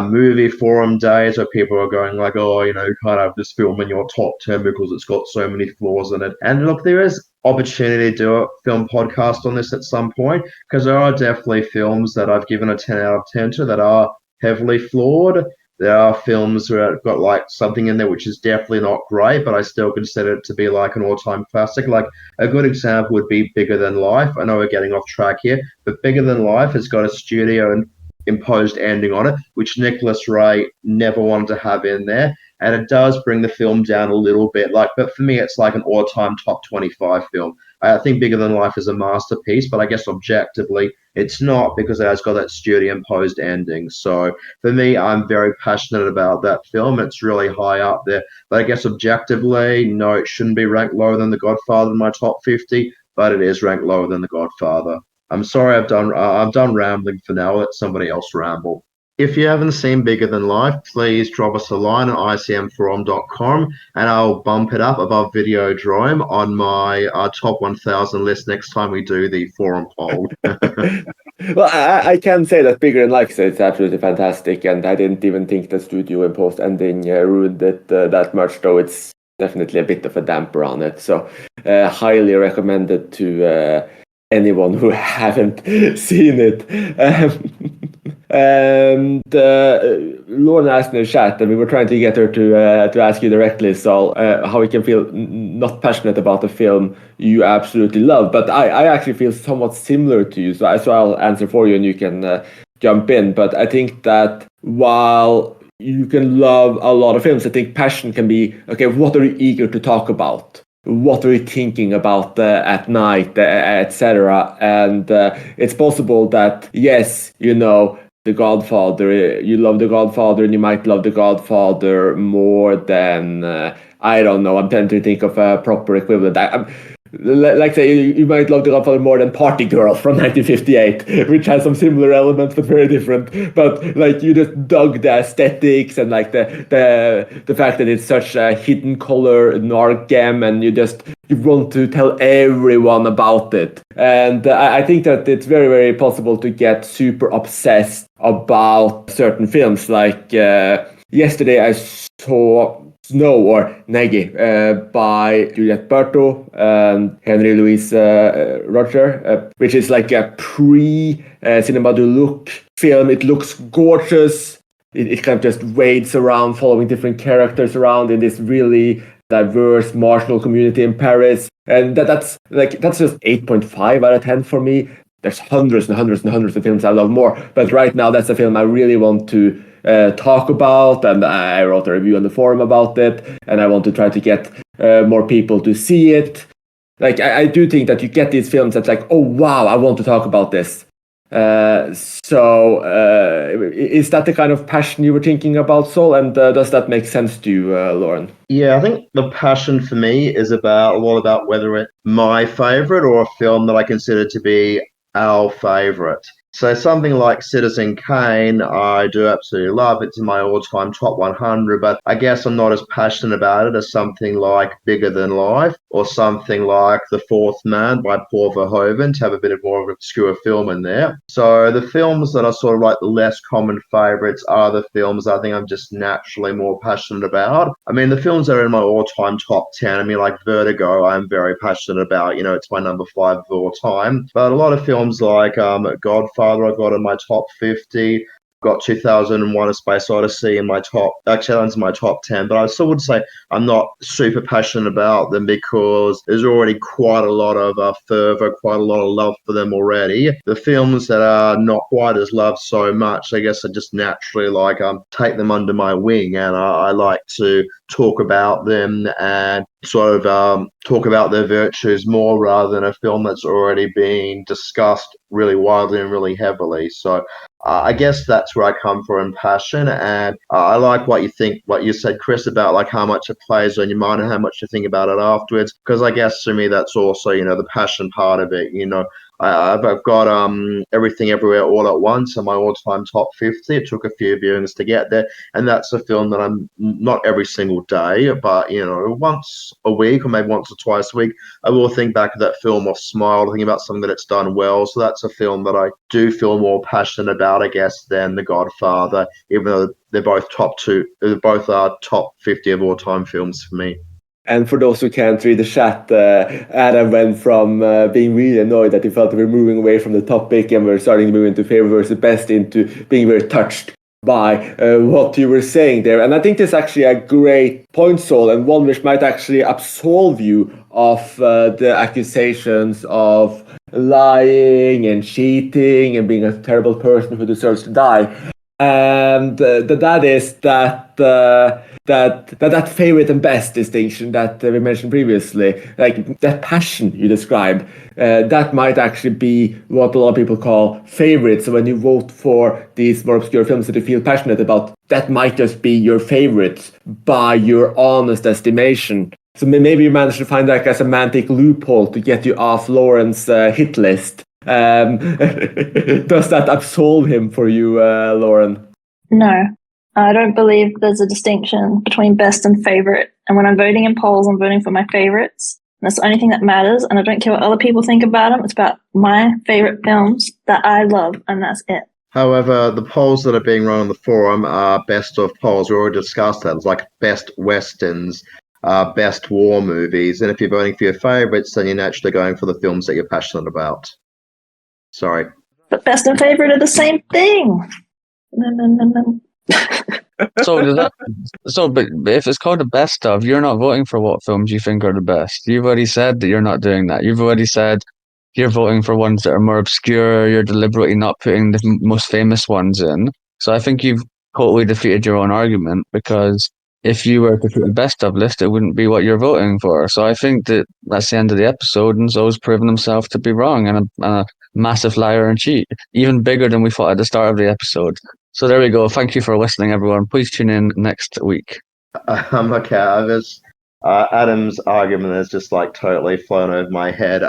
movie forum days where people are going like, oh, you can't have this film in your top 10 because it's got so many flaws in it. And look, there is opportunity to do a film podcast on this at some point because there are definitely films that I've given a 10 out of 10 to that are heavily flawed. There are films where I've got like something in there which is definitely not great, but I still consider it to be like an all-time classic. Like a good example would be Bigger Than Life. I know we're getting off track here, but Bigger Than Life has got a studio and imposed ending on it, which Nicholas Ray never wanted to have in there. And it does bring the film down a little bit. But for me, it's like an all-time top 25 film. I think Bigger Than Life is a masterpiece, but I guess objectively it's not because it has got that studio-imposed ending. So for me, I'm very passionate about that film. It's really high up there. But I guess objectively, no, it shouldn't be ranked lower than The Godfather in my top 50, but it is ranked lower than The Godfather. I'm sorry, I've done rambling for now. I'll let somebody else ramble. If you haven't seen Bigger Than Life, please drop us a line on icmforum.com and I'll bump it up above Videodrome on my top 1,000 list next time we do the forum poll. Well, I can say that Bigger Than Life is absolutely fantastic, and I didn't even think the studio imposed ending ruined it that much, though it's definitely a bit of a damper on it. So highly recommended to anyone who haven't seen it. And Lauren asked in the chat, and we were trying to get her to ask you directly, so how you can feel not passionate about a film you absolutely love. But I actually feel somewhat similar to you, so I'll answer for you and you can jump in. But I think that while you can love a lot of films, I think passion can be, okay, what are you eager to talk about? What are you thinking about at night, etc.? And it's possible that, yes, The Godfather, you love The Godfather, and you might love The Godfather more than I don't know. I'm trying to think of a proper equivalent. Like say you might love The Godfather more than Party Girl from 1958, which has some similar elements but very different. But like you just dug the aesthetics and like the fact that it's such a hidden color noir gem, and you want to tell everyone about it. And I think that it's very, very possible to get super obsessed about certain films. Like yesterday I saw Snow or Nagy by Juliette Berto and Henry Louis Roger, which is like a pre-Cinema du Look film. It looks gorgeous. It kind of just wades around, following different characters around in this really diverse marginal community in Paris. And that's just 8.5 out of 10 for me. There's hundreds and hundreds and hundreds of films I love more, but right now that's a film I really want to talk about, and I wrote a review on the forum about it, and I want to try to get more people to see it. Like I do think that you get these films that's like, oh wow, I want to talk about this. So is that the kind of passion you were thinking about, Sol? And does that make sense to you, Lauren? Yeah, I think the passion for me is all about whether it's my favorite or a film that I consider to be our favorite. So something like Citizen Kane, I do absolutely love. It's in my all-time top 100, but I guess I'm not as passionate about it as something like Bigger Than Life or something like The Fourth Man by Paul Verhoeven, to have a bit of more of an obscure film in there. So the films that are sort of like the less common favorites are the films I think I'm just naturally more passionate about. I mean, the films that are in my all-time top 10, I mean, like Vertigo, I'm very passionate about. It's my number 5 of all time. But a lot of films like Godfather, I've got in my top 50. Got 2001: A Space Odyssey in my top. Actually, that's in my top 10. But I still would say I'm not super passionate about them because there's already quite a lot of fervor, quite a lot of love for them already. The films that are not quite as loved so much, I guess I just naturally take them under my wing, and I like to talk about them and sort of talk about their virtues more rather than a film that's already been discussed really widely and really heavily. So I guess that's where I come from in passion, and I like what you said, Chris, about like how much it plays on your mind and how much you think about it afterwards. Because I guess to me that's also the passion part of it. I've got Everything Everywhere All at Once on my all-time top 50. It took a few viewings to get there, and that's a film that I'm not every single day, but once a week or maybe once or twice a week, I will think back of that film or smile, think about something that it's done well. So that's a film that I do feel more passionate about, I guess, than The Godfather, even though they're both top 50 of all-time films for me. And for those who can't read the chat, Adam went from being really annoyed that he felt we were moving away from the topic and we're starting to move into favorite versus best into being very touched by what you were saying there. And I think this is actually a great point, Sol, and one which might actually absolve you of the accusations of lying and cheating and being a terrible person who deserves to die. And that is that favorite and best distinction that we mentioned previously, like that passion you described, that might actually be what a lot of people call favorites. So when you vote for these more obscure films that you feel passionate about, that might just be your favorites by your honest estimation. So maybe you managed to find like a semantic loophole to get you off Lauren's hit list. Does that absolve him for you, Lauren? No, I don't believe there's a distinction between best and favorite. And when I'm voting in polls, I'm voting for my favorites. And that's the only thing that matters. And I don't care what other people think about them. It's about my favorite films that I love, and that's it. However, the polls that are being run on the forum are best of polls. We already discussed that. It's like best westerns, best war movies. And if you're voting for your favorites, then you're naturally going for the films that you're passionate about. Sorry. But best and favorite are the same thing. No. But if it's called the best of, you're not voting for what films you think are the best. You've already said that you're not doing that. You've already said you're voting for ones that are more obscure. You're deliberately not putting the most famous ones in. So I think you've totally defeated your own argument, because if you were to put a best of list, it wouldn't be what you're voting for. So I think that that's the end of the episode, and Zoe's proven himself to be wrong and a massive liar and cheat, even bigger than we thought at the start of the episode. So there we go. Thank you for listening, everyone. Please tune in next week. Okay, Adam's argument has just like totally flown over my head.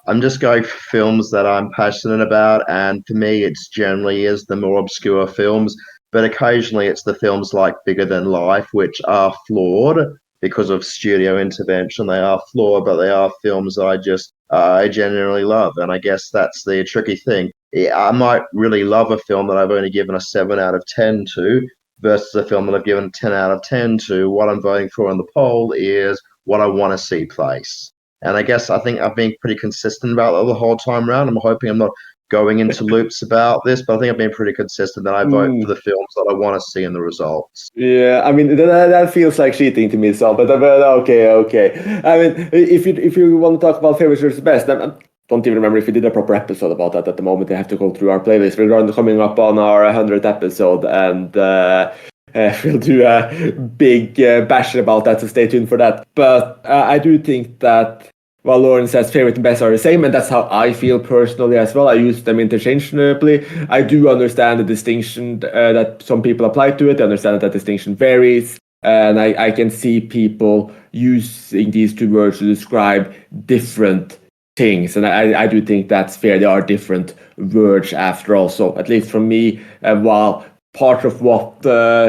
I'm just going for films that I'm passionate about, and for me, it's generally is the more obscure films, but occasionally it's the films like Bigger Than Life, which are flawed because of studio intervention. They are flawed, but they are films I genuinely love, and I guess that's the tricky thing. I might really love a film that I've only given a 7 out of 10 to, versus a film that I've given 10 out of 10 to. What I'm voting for in the poll is what I want to see place. And I think I've been pretty consistent about that the whole time around. I'm hoping I'm not going into loops about this, but I think I've been pretty consistent that I vote for the films that I want to see in the results. Yeah, I mean that feels like cheating to me, so but okay. I mean, if you want to talk about favorites versus best, I don't even remember if we did a proper episode about that at the moment. I have to go through our playlist. We're coming up on our 100th episode, and we'll do a big bash about that, so stay tuned for that. But I do think that, while Lauren says favorite and best are the same, and that's how I feel personally as well. I use them interchangeably. I do understand the distinction that some people apply to it. I understand that distinction varies. And I can see people using these two words to describe different things. And I do think that's fair. They are different words after all. So at least for me, while part of what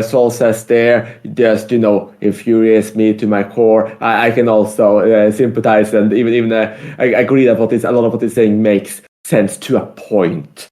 Saul says there just, infuriates me to my core, I can also sympathize and even I agree that a lot of what he's saying makes sense to a point.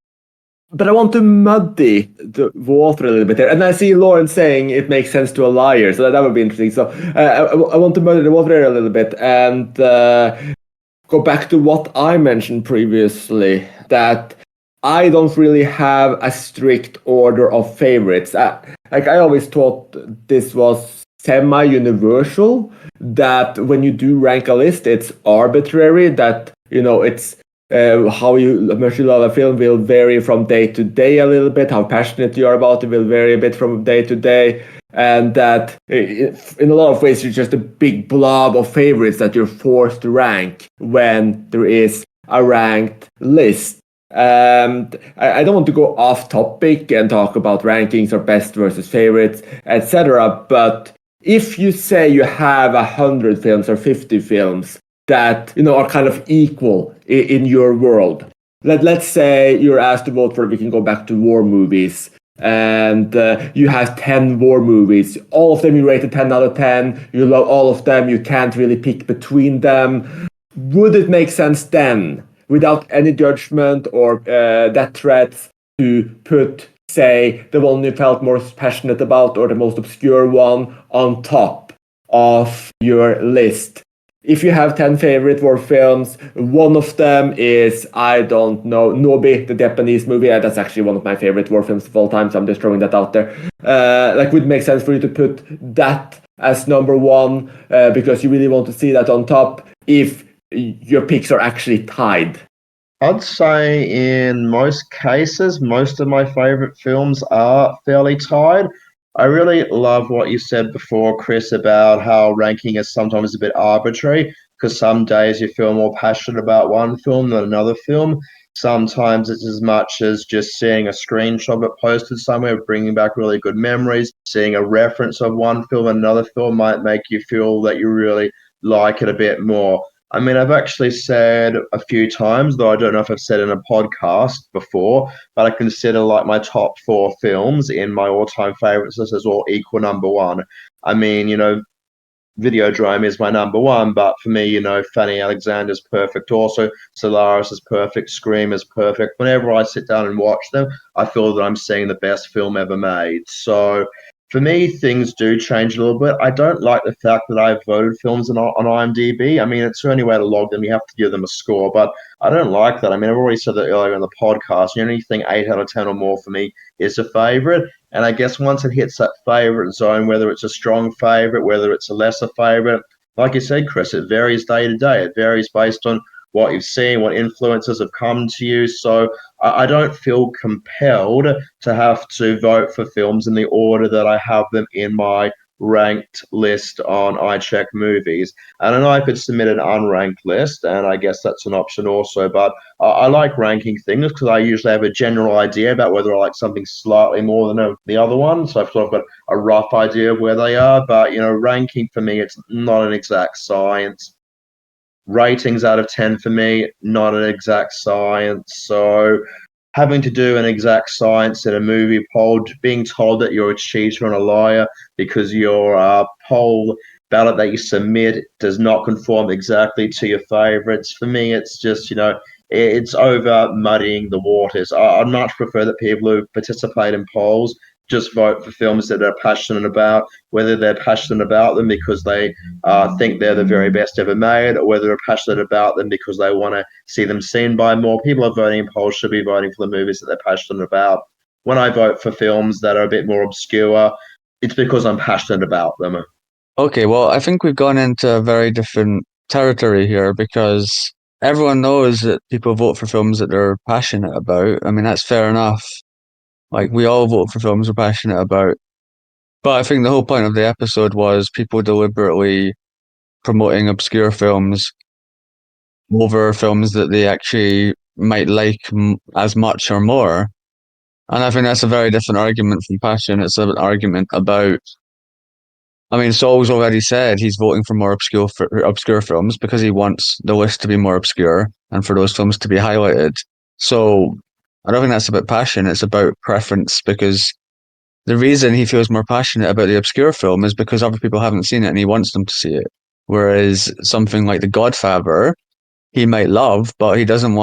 But I want to muddy the water a little bit there. And I see Lauren saying it makes sense to a liar, so that would be interesting. So I want to muddy the water there a little bit and go back to what I mentioned previously, that I don't really have a strict order of favorites. I always thought this was semi-universal, that when you do rank a list, it's arbitrary, that, it's how much you love a film will vary from day to day a little bit, how passionate you are about it will vary a bit from day to day, and that in a lot of ways it's just a big blob of favorites that you're forced to rank when there is a ranked list. I don't want to go off topic and talk about rankings or best versus favorites, etc. But if you say you have 100 films or 50 films that are kind of equal in your world, let's say you're asked to vote for, we can go back to war movies, and you have 10 war movies, all of them you rated 10 out of 10, you love all of them, you can't really pick between them. Would it make sense then, without any judgment or death threats, to put, say, the one you felt most passionate about or the most obscure one on top of your list? If you have 10 favorite war films, one of them is, I don't know, Nobi, the Japanese movie. That's actually one of my favorite war films of all time, so I'm just throwing that out there. Would it make sense for you to put that as number one because you really want to see that on top if your picks are actually tied? I'd say in most cases, most of my favorite films are fairly tied. I really love what you said before, Chris, about how ranking is sometimes a bit arbitrary, because some days you feel more passionate about one film than another film. Sometimes it's as much as just seeing a screenshot of it posted somewhere, bringing back really good memories. Seeing a reference of one film and another film might make you feel that you really like it a bit more. I mean, I've actually said a few times, though I don't know if I've said in a podcast before, but I consider like my top 4 films in my all-time favorites list as all equal number one. I mean, Videodrome is my number one, but for me, Fanny Alexander's perfect also. Solaris is perfect. Scream is perfect. Whenever I sit down and watch them, I feel that I'm seeing the best film ever made. So for me, things do change a little bit. I don't like the fact that I've voted films on IMDb. I mean, it's the only way to log them. You have to give them a score, but I don't like that. I mean, I've already said that earlier in the podcast. Anything 8 out of 10 or more for me is a favorite. And I guess once it hits that favorite zone, whether it's a strong favorite, whether it's a lesser favorite, like you said, Chris, it varies day to day. It varies based on what you've seen, what influences have come to you. So I don't feel compelled to have to vote for films in the order that I have them in my ranked list on iCheck Movies. And I know I could submit an unranked list, and I guess that's an option also. But I like ranking things because I usually have a general idea about whether I like something slightly more than the other one. So I've sort of got a rough idea of where they are. But, ranking for me, it's not an exact science. Ratings out of 10 for me, not an exact science. So having to do an exact science in a movie poll, being told that you're a cheater and a liar because your poll ballot that you submit does not conform exactly to your favorites. For me, it's just, it's over muddying the waters. I'd much prefer that people who participate in polls just vote for films that they're passionate about, whether they're passionate about them because they think they're the very best ever made, or whether they're passionate about them because they want to see them seen by more people. Are voting in polls should be voting for the movies that they're passionate about. When I vote for films that are a bit more obscure, it's because I'm passionate about them. Okay, well, I think we've gone into a very different territory here because everyone knows that people vote for films that they're passionate about. I mean, that's fair enough. Like, we all vote for films we're passionate about. But I think the whole point of the episode was people deliberately promoting obscure films over films that they actually might like as much or more. And I think that's a very different argument from passion. It's an argument about. I mean, Saul's already said he's voting for more obscure films because he wants the list to be more obscure and for those films to be highlighted. So I don't think that's about passion. It's about preference because the reason he feels more passionate about the obscure film is because other people haven't seen it and he wants them to see it. Whereas something like The Godfather, he might love, but he doesn't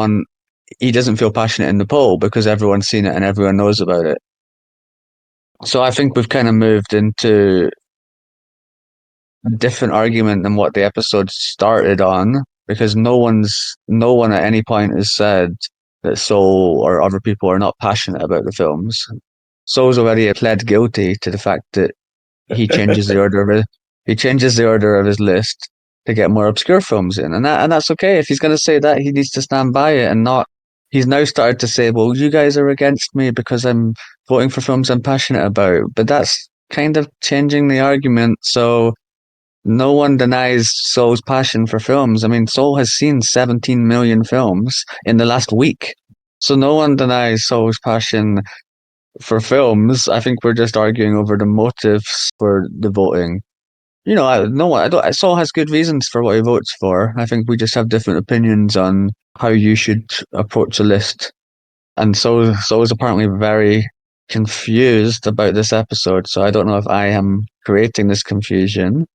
feel passionate in the poll because everyone's seen it and everyone knows about it. So I think we've kind of moved into a different argument than what the episode started on because no one at any point has said that Soul or other people are not passionate about the films. Soul's already pled guilty to the fact that he changes the order of his list to get more obscure films in, and that's okay. If he's going to say that, he needs to stand by it and not. He's now started to say, "Well, you guys are against me because I'm voting for films I'm passionate about," but that's kind of changing the argument. So no one denies Soul's passion for films. I mean, Soul has seen 17 million films in the last week, so no one denies Soul's passion for films. I think we're just arguing over the motives for the voting. I don't. Saul has good reasons for what he votes for. I think we just have different opinions on how you should approach a list. And Saul is apparently very confused about this episode. So I don't know if I am creating this confusion.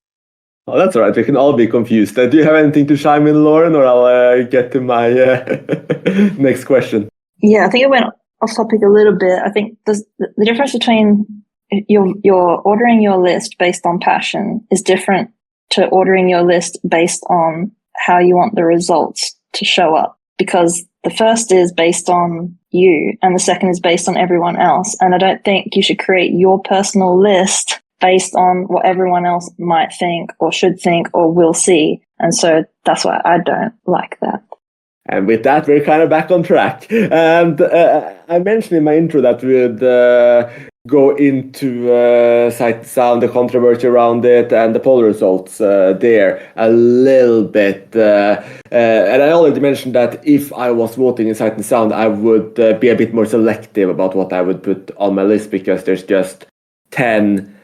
Oh, that's all right. We can all be confused. Do you have anything to chime in, Lauren, or I'll get to my next question? Yeah, I think it went off topic a little bit. I think the difference between you're ordering your list based on passion is different to ordering your list based on how you want the results to show up. Because the first is based on you and the second is based on everyone else. And I don't think you should create your personal list based on what everyone else might think or should think or will see. And so that's why I don't like that. And with that, we're kind of back on track. And I mentioned in my intro that we would go into Sight and Sound, the controversy around it, and the poll results there a little bit. And I already mentioned that if I was voting in Sight and Sound, I would be a bit more selective about what I would put on my list because there's just 10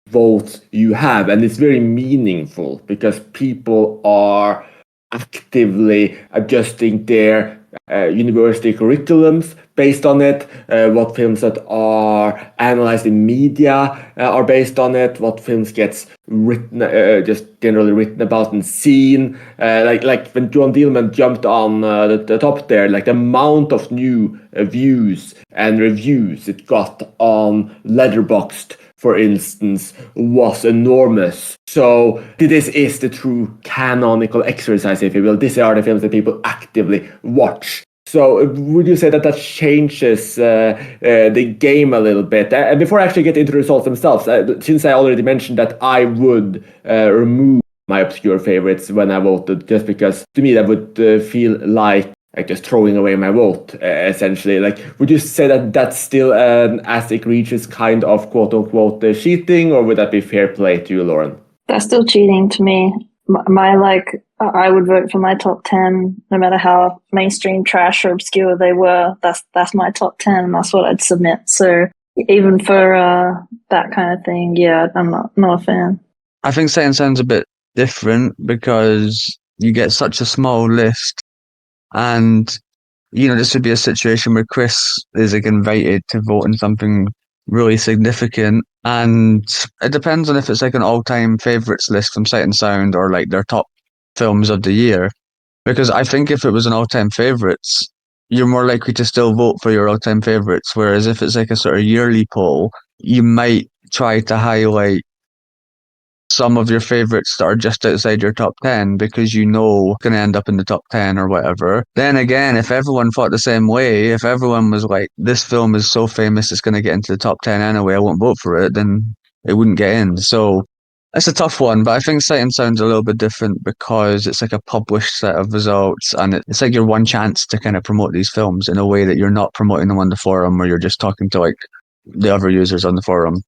votes you have. And it's very meaningful because people are actively adjusting their university curriculums based on it, what films that are analyzed in media are based on it, what films gets written, just generally written about and seen. Like when John Dillman jumped on the top there, like the amount of new views and reviews it got on Letterboxd, for instance, was enormous. So this is the true canonical exercise, if you will. These are the films that people actively watch. So would you say that changes the game a little bit? And before I actually get into the results themselves, since I already mentioned that I would remove my obscure favorites when I voted, just because to me that would feel like like just throwing away my vote, essentially. Like, would you say that that's still an as egregious kind of quote unquote cheating, or would that be fair play to you, Lauren? That's still cheating to me. I would vote for my top 10, no matter how mainstream, trash, or obscure they were. That's my top 10, and that's what I'd submit. So even for that kind of thing, yeah, I'm not a fan. I think Sight and Sound's a bit different because you get such a small list, and this would be a situation where Chris is like invited to vote in something really significant, and it depends on if it's like an all-time favorites list from Sight and Sound or like their top films of the year. Because I think if it was an all-time favorites, you're more likely to still vote for your all-time favorites. Whereas if it's like a sort of yearly poll, you might try to highlight some of your favorites that are just outside your top 10 because going to end up in the top 10 or whatever. Then again, if everyone thought the same way, if everyone was like, this film is so famous it's going to get into the top 10 anyway, I won't vote for it, then it wouldn't get in. So it's a tough one, but I think Sight and Sound's a little bit different because it's like a published set of results, and it's like your one chance to kind of promote these films in a way that you're not promoting them on the forum, or you're just talking to like the other users on the forum.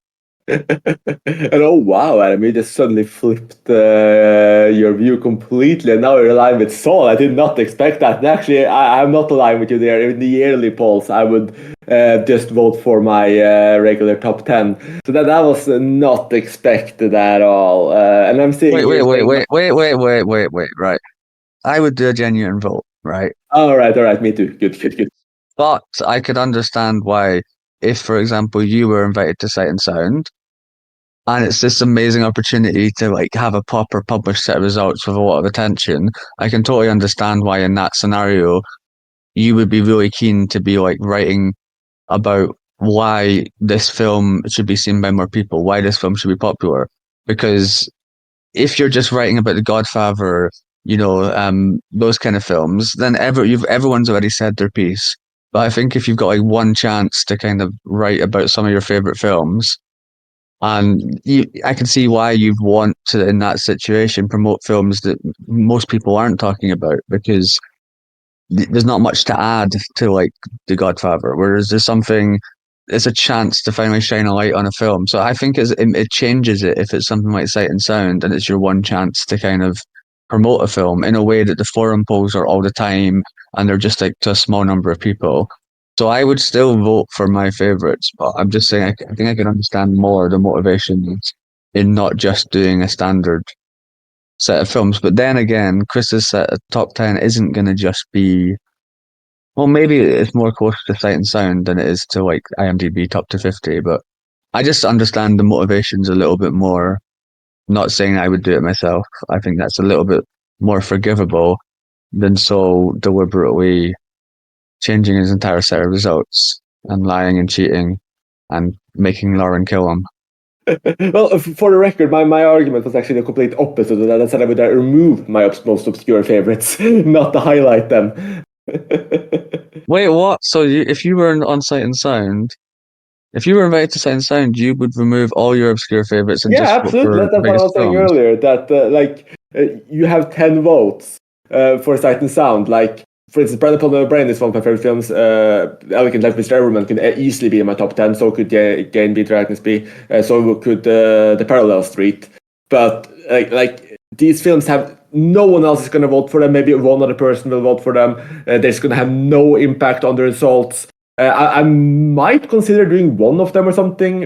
And oh wow, Adam, you just suddenly flipped your view completely, and now you're aligned with Saul. I did not expect that. And actually, I'm not aligned with you there. In the yearly polls, I would just vote for my regular top 10. So that was not expected at all. And I'm seeing Wait, right. I would do a genuine vote, right? All right, me too. Good. But I could understand why, if, for example, you were invited to Sight and Sound, and it's this amazing opportunity to like have a proper published set of results with a lot of attention, I can totally understand why in that scenario you would be really keen to be like writing about why this film should be seen by more people, why this film should be popular. Because if you're just writing about The Godfather, those kind of films, then everyone's already said their piece. But I think if you've got like one chance to kind of write about some of your favorite films, and I can see why you'd want to, in that situation, promote films that most people aren't talking about, because there's not much to add to like The Godfather, whereas it's a chance to finally shine a light on a film. So I think it changes it if it's something like Sight and Sound and it's your one chance to kind of promote a film in a way that the forum polls are all the time and they're just like to a small number of people. So I would still vote for my favorites, but I'm just saying I think I can understand more the motivations in not just doing a standard set of films. But then again, Chris's set of top 10 isn't going to just be, well, maybe it's more close to Sight and Sound than it is to like IMDb top 250, but I just understand the motivations a little bit more. Not saying I would do it myself. I think that's a little bit more forgivable than so deliberately changing his entire set of results and lying and cheating and making Lauren kill him. Well, for the record, my argument was actually the complete opposite of that. I said I would remove my most obscure favorites, not to highlight them. Wait, what? So if you were on Sight and Sound, if you were invited to Sight and Sound, you would remove all your obscure favorites and Yeah, just vote absolutely. for the That's what I biggest was saying films? earlier. That you have 10 votes for Sight and Sound. Like, for instance, Brand Upon the Brain is one of my favorite films. Elegant Life Mr. Everyman could easily be in my top 10. So could Gain Beat Dragons be. So could The Parallel Street. But like these films have no one else is going to vote for them. Maybe one other person will vote for them. They're just going to have no impact on the results. I might consider doing one of them or something,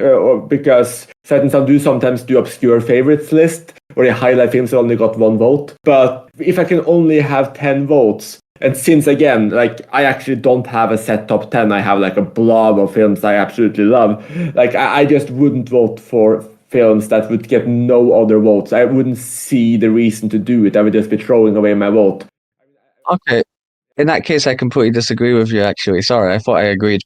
because Sight and Sound do sometimes do obscure favorites list, where they highlight films that only got one vote. But if I can only have 10 votes, and since again, like I actually don't have a set top 10, I have like a blob of films I absolutely love. Like I just wouldn't vote for films that would get no other votes. I wouldn't see the reason to do it. I would just be throwing away my vote. Okay. In that case, I completely disagree with you, actually. Sorry, I thought I agreed.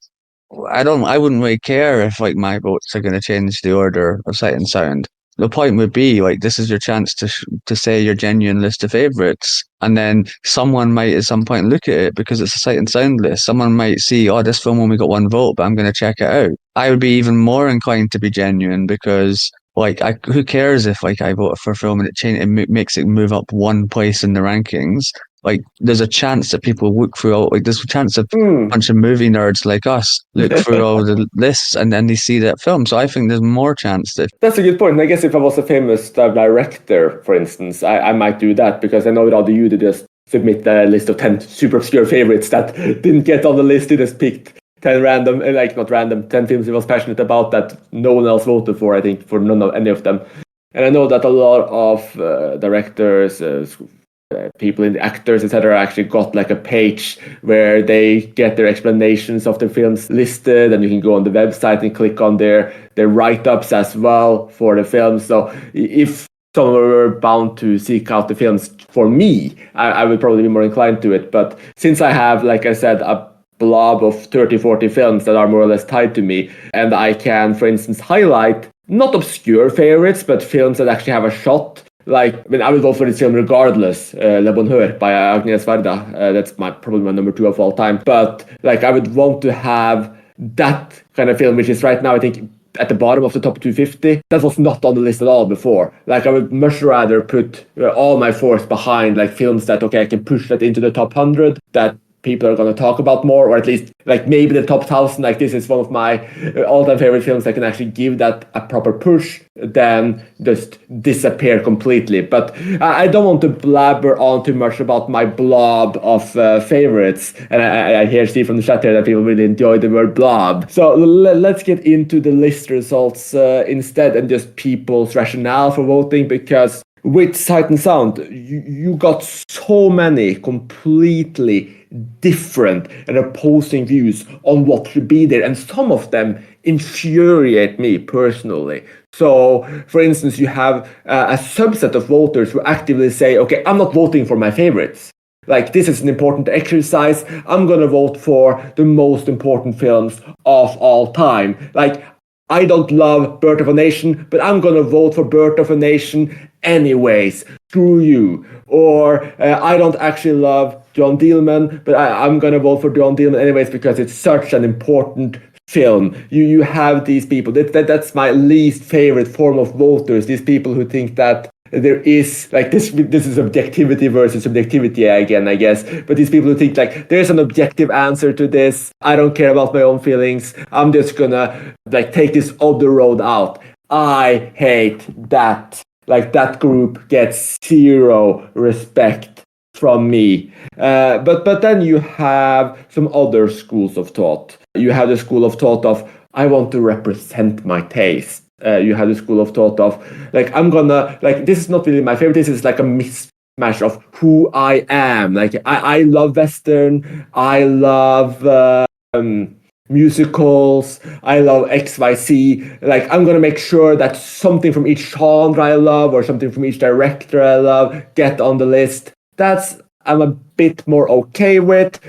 I wouldn't really care if like my votes are going to change the order of Sight and Sound. The point would be like this is your chance to say your genuine list of favorites, and then someone might at some point look at it because it's a Sight and Sound list. Someone might see, oh, this film only got one vote, but I'm going to check it out. I would be even more inclined to be genuine because like who cares if like I vote for a film and it makes it move up one place in the rankings. like there's a chance that people look through all, like there's a chance that a bunch of movie nerds like us look through all the lists and then they see that film. So I think there's more chance that That's a good point. And I guess if I was a famous director, for instance, I might do that, because I know that other you to just submit a list of 10 super obscure favorites that didn't get on the list. He just picked 10 random, like not random, 10 films he was passionate about that no one else voted for, I think, for any of them. And I know that a lot of directors, people in the actors, etc., actually got like a page where they get their explanations of the films listed, and you can go on the website and click on their write-ups as well for the films. So if someone were bound to seek out the films for me, I would probably be more inclined to it. But since I have, like I said, a blob of 30, 40 films that are more or less tied to me, and I can, for instance, highlight not obscure favorites, but films that actually have a shot. Like, I mean, I would go for this film regardless, Le Bonheur by Agnes Varda. That's probably my number 2 of all time. But like, I would want to have that kind of film, which is right now, I think, at the bottom of the top 250. That was not on the list at all before. Like, I would much rather put all my force behind like films that, okay, I can push that into the top 100, that people are going to talk about more, or at least like maybe the top 1,000. Like, this is one of my all-time favorite films that can actually give that a proper push, then just disappear completely. But I don't want to blabber on too much about my blob of favorites. And I hear Steve from the chat here that people really enjoy the word blob. So let's get into the list results instead, and just people's rationale for voting, because with Sight and Sound, you got so many completely different and opposing views on what should be there, and some of them infuriate me personally. So, for instance, you have a subset of voters who actively say, okay, I'm not voting for my favorites. Like, this is an important exercise. I'm gonna vote for the most important films of all time. Like, I don't love Birth of a Nation, but I'm gonna vote for Birth of a Nation anyways. Screw you. Or I don't actually love John Dillman, but I'm gonna vote for John Dillman anyways because it's such an important film. You have these people. That's my least favorite form of voters. These people who think that there is like this is objectivity versus subjectivity again, I guess. But these people who think like there's an objective answer to this. I don't care about my own feelings. I'm just gonna like take this other road out. I hate that. Like, that group gets zero respect from me. But then you have some other schools of thought. You have the school of thought of, I want to represent my taste. You have the school of thought of, like, I'm gonna, like, this is not really my favorite. This is like a mismatch of who I am. Like, I love Western. I love musicals, I love XYZ. Like, I'm gonna make sure that something from each genre I love, or something from each director I love, get on the list. That's I'm a bit more okay with,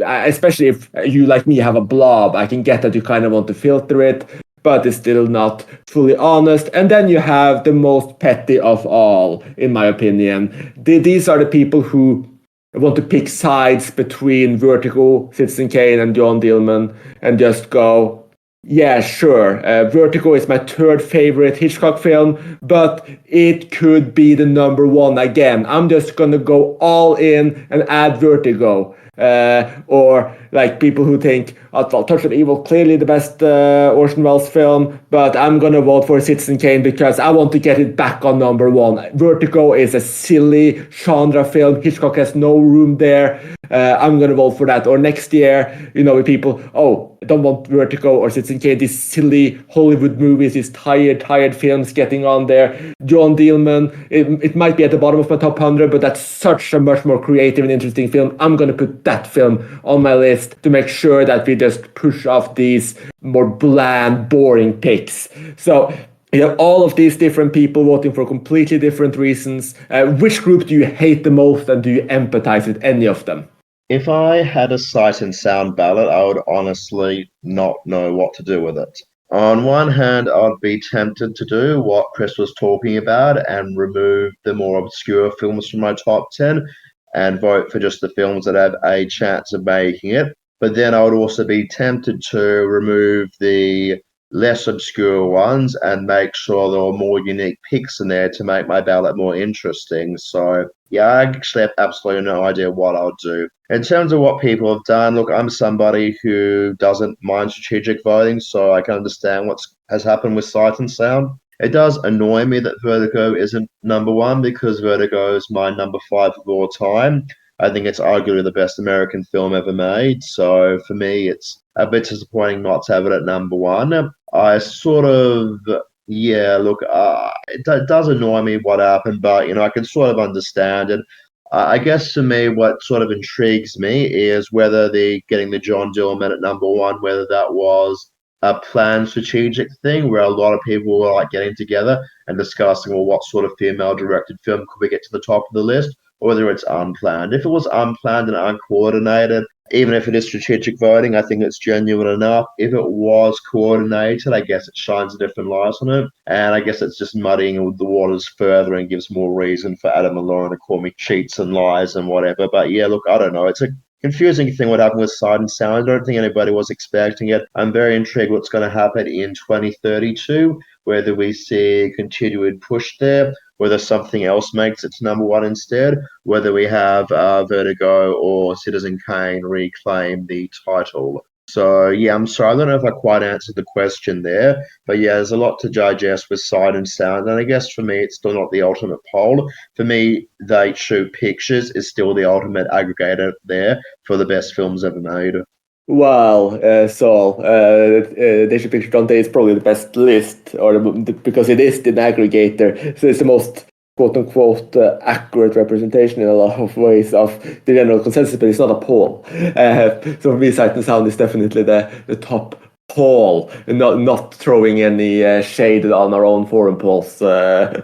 especially if you, like me, have a blob. I can get that you kind of want to filter it, but it's still not fully honest. And then you have the most petty of all, in my opinion. These are the people who want to pick sides between Vertigo, Citizen Kane, and John Dillman, and just go, yeah, sure, Vertigo is my 3rd favorite Hitchcock film, but it could be the number 1 again. I'm just gonna go all in and add Vertigo. Or like people who think Touch of Evil, clearly the best Orson Welles film, but I'm gonna vote for Citizen Kane because I want to get it back on number 1. Vertigo is a silly genre film. Hitchcock has no room there. I'm gonna vote for that. Or next year, with people, I don't want Vertigo or Citizen Kane, these silly Hollywood movies, these tired films getting on there. John Dillman, it might be at the bottom of my top 100, but that's such a much more creative and interesting film. I'm gonna put that film on my list to make sure that we just push off these more bland, boring picks. So you have all of these different people voting for completely different reasons. Which group do you hate the most, and do you empathize with any of them? If I had a Sight and Sound ballot, I would honestly not know what to do with it. On one hand, I'd be tempted to do what Chris was talking about and remove the more obscure films from my top 10 and vote for just the films that have a chance of making it. But then I would also be tempted to remove the less obscure ones and make sure there are more unique picks in there to make my ballot more interesting. So, yeah, I actually have absolutely no idea what I'll do. In terms of what people have done, look, I'm somebody who doesn't mind strategic voting, so I can understand what has happened with Sight and Sound. It does annoy me that Vertigo isn't number one because Vertigo is my number 5 of all time. I think it's arguably the best American film ever made. So for me, it's a bit disappointing not to have it at number one. I sort of, yeah, look, it does annoy me what happened, but, I can sort of understand it. I guess for me, what sort of intrigues me is whether getting the John Dillman at number one, whether that was a planned strategic thing where a lot of people were like getting together and discussing, well, what sort of female directed film could we get to the top of the list, or whether it's unplanned. If it was unplanned and uncoordinated, even if it is strategic voting, I think it's genuine enough. If it was coordinated, I guess it shines a different light on it. And I guess it's just muddying the waters further and gives more reason for Adam and Lauren to call me cheats and lies and whatever. But yeah, look, I don't know. It's a confusing thing what happened with Sight and Sound. I don't think anybody was expecting it. I'm very intrigued what's going to happen in 2032, whether we see a continued push there, whether something else makes it to number one instead, whether we have Vertigo or Citizen Kane reclaim the title. So, yeah, I'm sorry, I don't know if I quite answered the question there, but yeah, there's a lot to digest with Sight and Sound, and I guess for me, it's still not the ultimate poll. For me, They Shoot Pictures is still the ultimate aggregator there for the best films ever made. Well, Saul, They Shoot Pictures Dante is probably the best list, because it is the aggregator, so it's the most quote-unquote accurate representation in a lot of ways of the general consensus, but it's not a poll. So for me, Sight and Sound is definitely the top poll, not throwing any shade on our own forum polls, of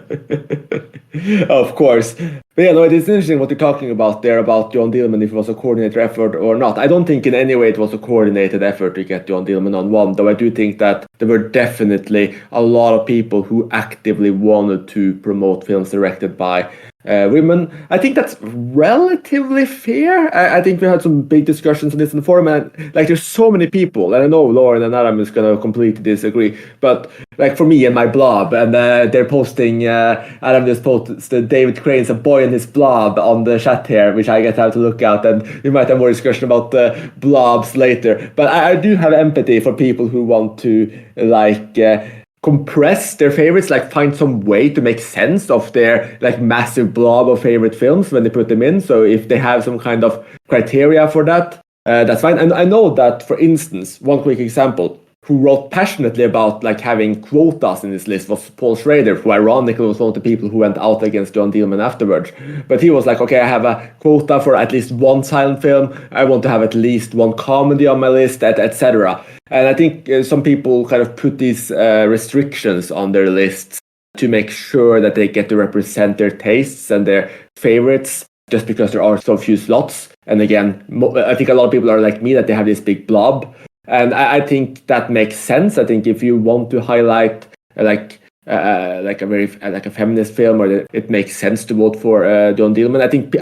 course. But yeah, no, it is interesting what you're talking about there about John Dillman, if it was a coordinated effort or not. I don't think in any way it was a coordinated effort to get John Dillman on one, though I do think that there were definitely a lot of people who actively wanted to promote films directed by women. I think that's relatively fair. I think we had some big discussions on this in the forum, and like there's so many people, and I know Lauren and Adam is going to completely disagree, but like for me and my blob, and they're posting, Adam just posted David Crane's A Boy and His Blob on the chat here, which I get to have to look at, and we might have more discussion about the blobs later. But I do have empathy for people who want to compress their favorites, like find some way to make sense of their like massive blob of favorite films when they put them in. So if they have some kind of criteria for that, that's fine. And I know that, for instance, one quick example, who wrote passionately about like having quotas in this list was Paul Schrader, who ironically was one of the people who went out against John Dillman afterwards. But he was like, okay, I have a quota for at least one silent film. I want to have at least one comedy on my list, etc. And I think some people kind of put these restrictions on their lists to make sure that they get to represent their tastes and their favorites, just because there are so few slots. And again, I think a lot of people are like me, that they have this big blob. And I think that makes sense. I think if you want to highlight like a feminist film, or it makes sense to vote for John Dillman. I think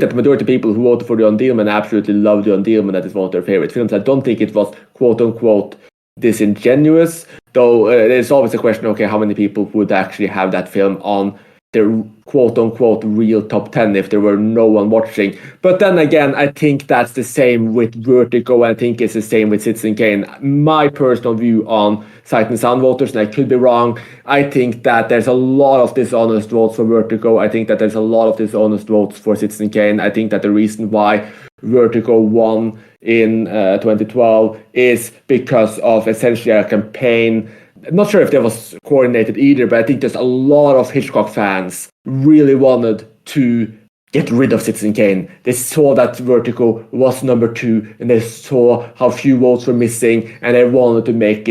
that the majority of people who voted for John Dillman absolutely love John Dillman. That is one of their favorite films. I don't think it was quote unquote disingenuous, though. There's always a question. Okay, how many people would actually have that film on their quote-unquote real top 10 if there were no one watching? But then again, I think that's the same with Vertigo, and I think it's the same with Citizen Kane. My personal view on Sight and Sound voters, and I could be wrong, I think that there's a lot of dishonest votes for Vertigo. I think that there's a lot of dishonest votes for Citizen Kane. I think that the reason why Vertigo won in 2012 is because of essentially a campaign. I'm not sure if that was coordinated either, but I think there's a lot of Hitchcock fans really wanted to get rid of Citizen Kane. They saw that Vertigo was number 2, and they saw how few votes were missing, and they wanted to make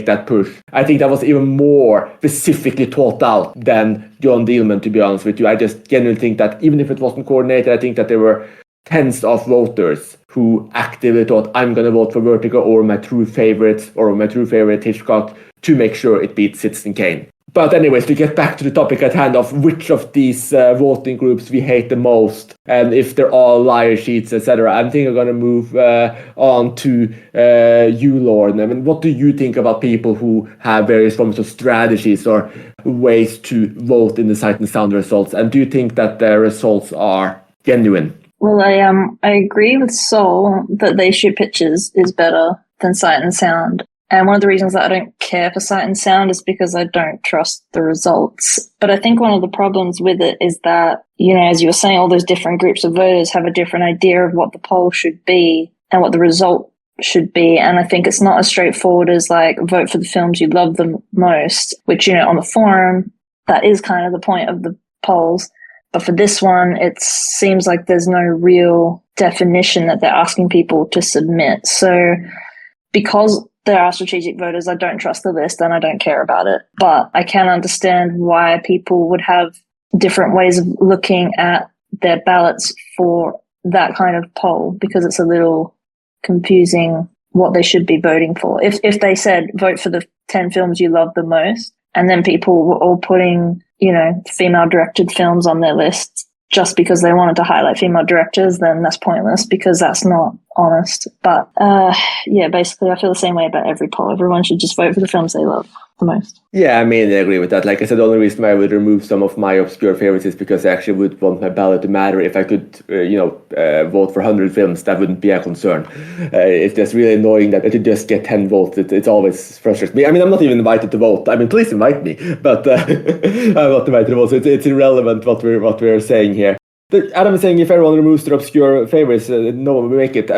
that push. I think that was even more specifically thought out than John Dillman, to be honest with you. I just genuinely think that even if it wasn't coordinated, I think that there were tens of voters who actively thought, I'm going to vote for Vertigo or my true favorites or my true favorite Hitchcock to make sure it beats Citizen Kane. But anyways, to get back to the topic at hand of which of these voting groups we hate the most, and if they're all liar sheets, etc., I think I'm going to move on to you, Lauren. I mean, what do you think about people who have various forms of strategies or ways to vote in the Sight and Sound results? And do you think that their results are genuine? Well, I agree with Sol that They Shoot Pictures is better than Sight and Sound. And one of the reasons that I don't care for Sight and Sound is because I don't trust the results. But I think one of the problems with it is that, you know, as you were saying, all those different groups of voters have a different idea of what the poll should be and what the result should be. And I think it's not as straightforward as like vote for the films you love the most, which, you know, on the forum, that is kind of the point of the polls. But for this one, it seems like there's no real definition that they're asking people to submit. So because there are strategic voters, I don't trust the list and I don't care about it. But I can understand why people would have different ways of looking at their ballots for that kind of poll, because it's a little confusing what they should be voting for. If they said vote for the 10 films you love the most, and then people were all putting, you know, female directed films on their list just because they wanted to highlight female directors, then that's pointless because that's not honest. But yeah, basically I feel the same way about every poll. Everyone should just vote for the films they love the most. Yeah, I mean, I agree with that. Like I said, the only reason why I would remove some of my obscure favorites is because I actually would want my ballot to matter. If I could, vote for 100 films, that wouldn't be a concern. It's just really annoying that you just get 10 votes. It's always frustrates me. I mean, I'm not even invited to vote. I mean, please invite me, but I'm not invited to vote. So it's irrelevant what we're saying here. Adam is saying if everyone removes their obscure favorites, no one will make it.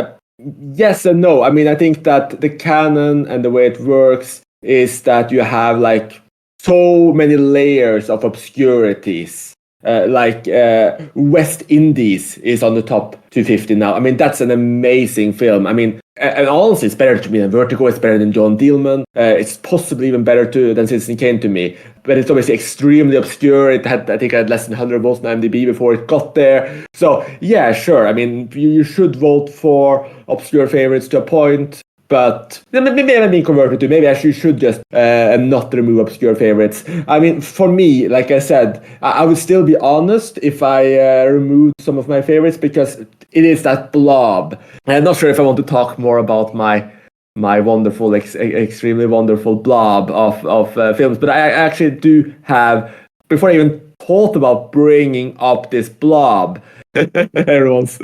Yes and no. I mean, I think that the canon and the way it works is that you have like so many layers of obscurities. West Indies is on the top 250 now. I mean, that's an amazing film. I mean, and honestly, it's better to me than Vertigo. It's better than John Dillman. It's possibly even better than Citizen Kane to me. But it's obviously extremely obscure. I think it had less than 100 votes on IMDb before it got there. So yeah, sure. I mean, you should vote for obscure favorites to a point. But maybe I'm being converted to. Maybe I should just not remove obscure favorites. I mean, for me, like I said, I would still be honest if I removed some of my favorites because it is that blob. I'm not sure if I want to talk more about my wonderful, extremely wonderful blob of films. But I actually do have, before I even thought about bringing up this blob, everyone's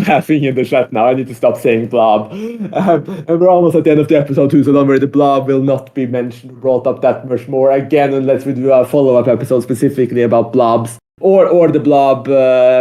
laughing in the chat now. I need to stop saying blob. And we're almost at the end of the episode too, so don't worry, the blob will not be mentioned, brought up that much more again unless we do a follow-up episode specifically about blobs or the blob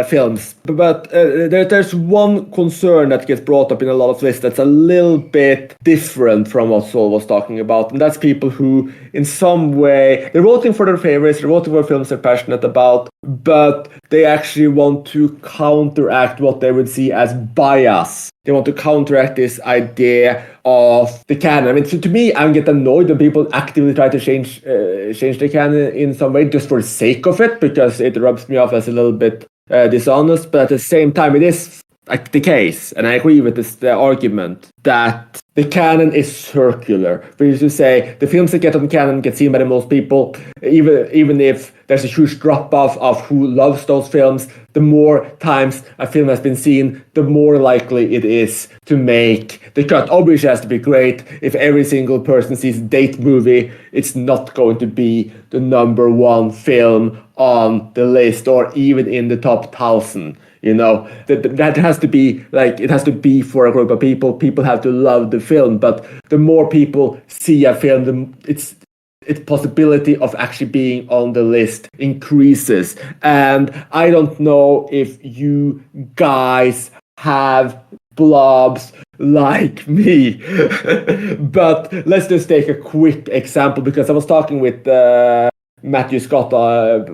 films. But there's one concern that gets brought up in a lot of lists that's a little bit different from what Sol was talking about, and that's people who in some way they're voting for their favorites, they're voting for films they're passionate about, but they actually want to counteract what they would see as bias. They want to counteract this idea of the canon. I mean, to me, I get annoyed when people actively try to change the canon in some way just for the sake of it, because it rubs me off as a little bit dishonest. But at the same time, it is like the case, and I agree with the argument that the canon is circular. Which is to say, the films that get on canon get seen by the most people, even if there's a huge drop-off of who loves those films. The more times a film has been seen, the more likely it is to make the cut. Obviously, it has to be great. If every single person sees a date movie, it's not going to be the number one film on the list or even in the top 1,000. You know, that has to be like, it has to be for a group of people. People have to love the film, but the more people see a film, its possibility of actually being on the list increases. And I don't know if you guys have blobs like me, but let's just take a quick example, because I was talking with Matthew Scott,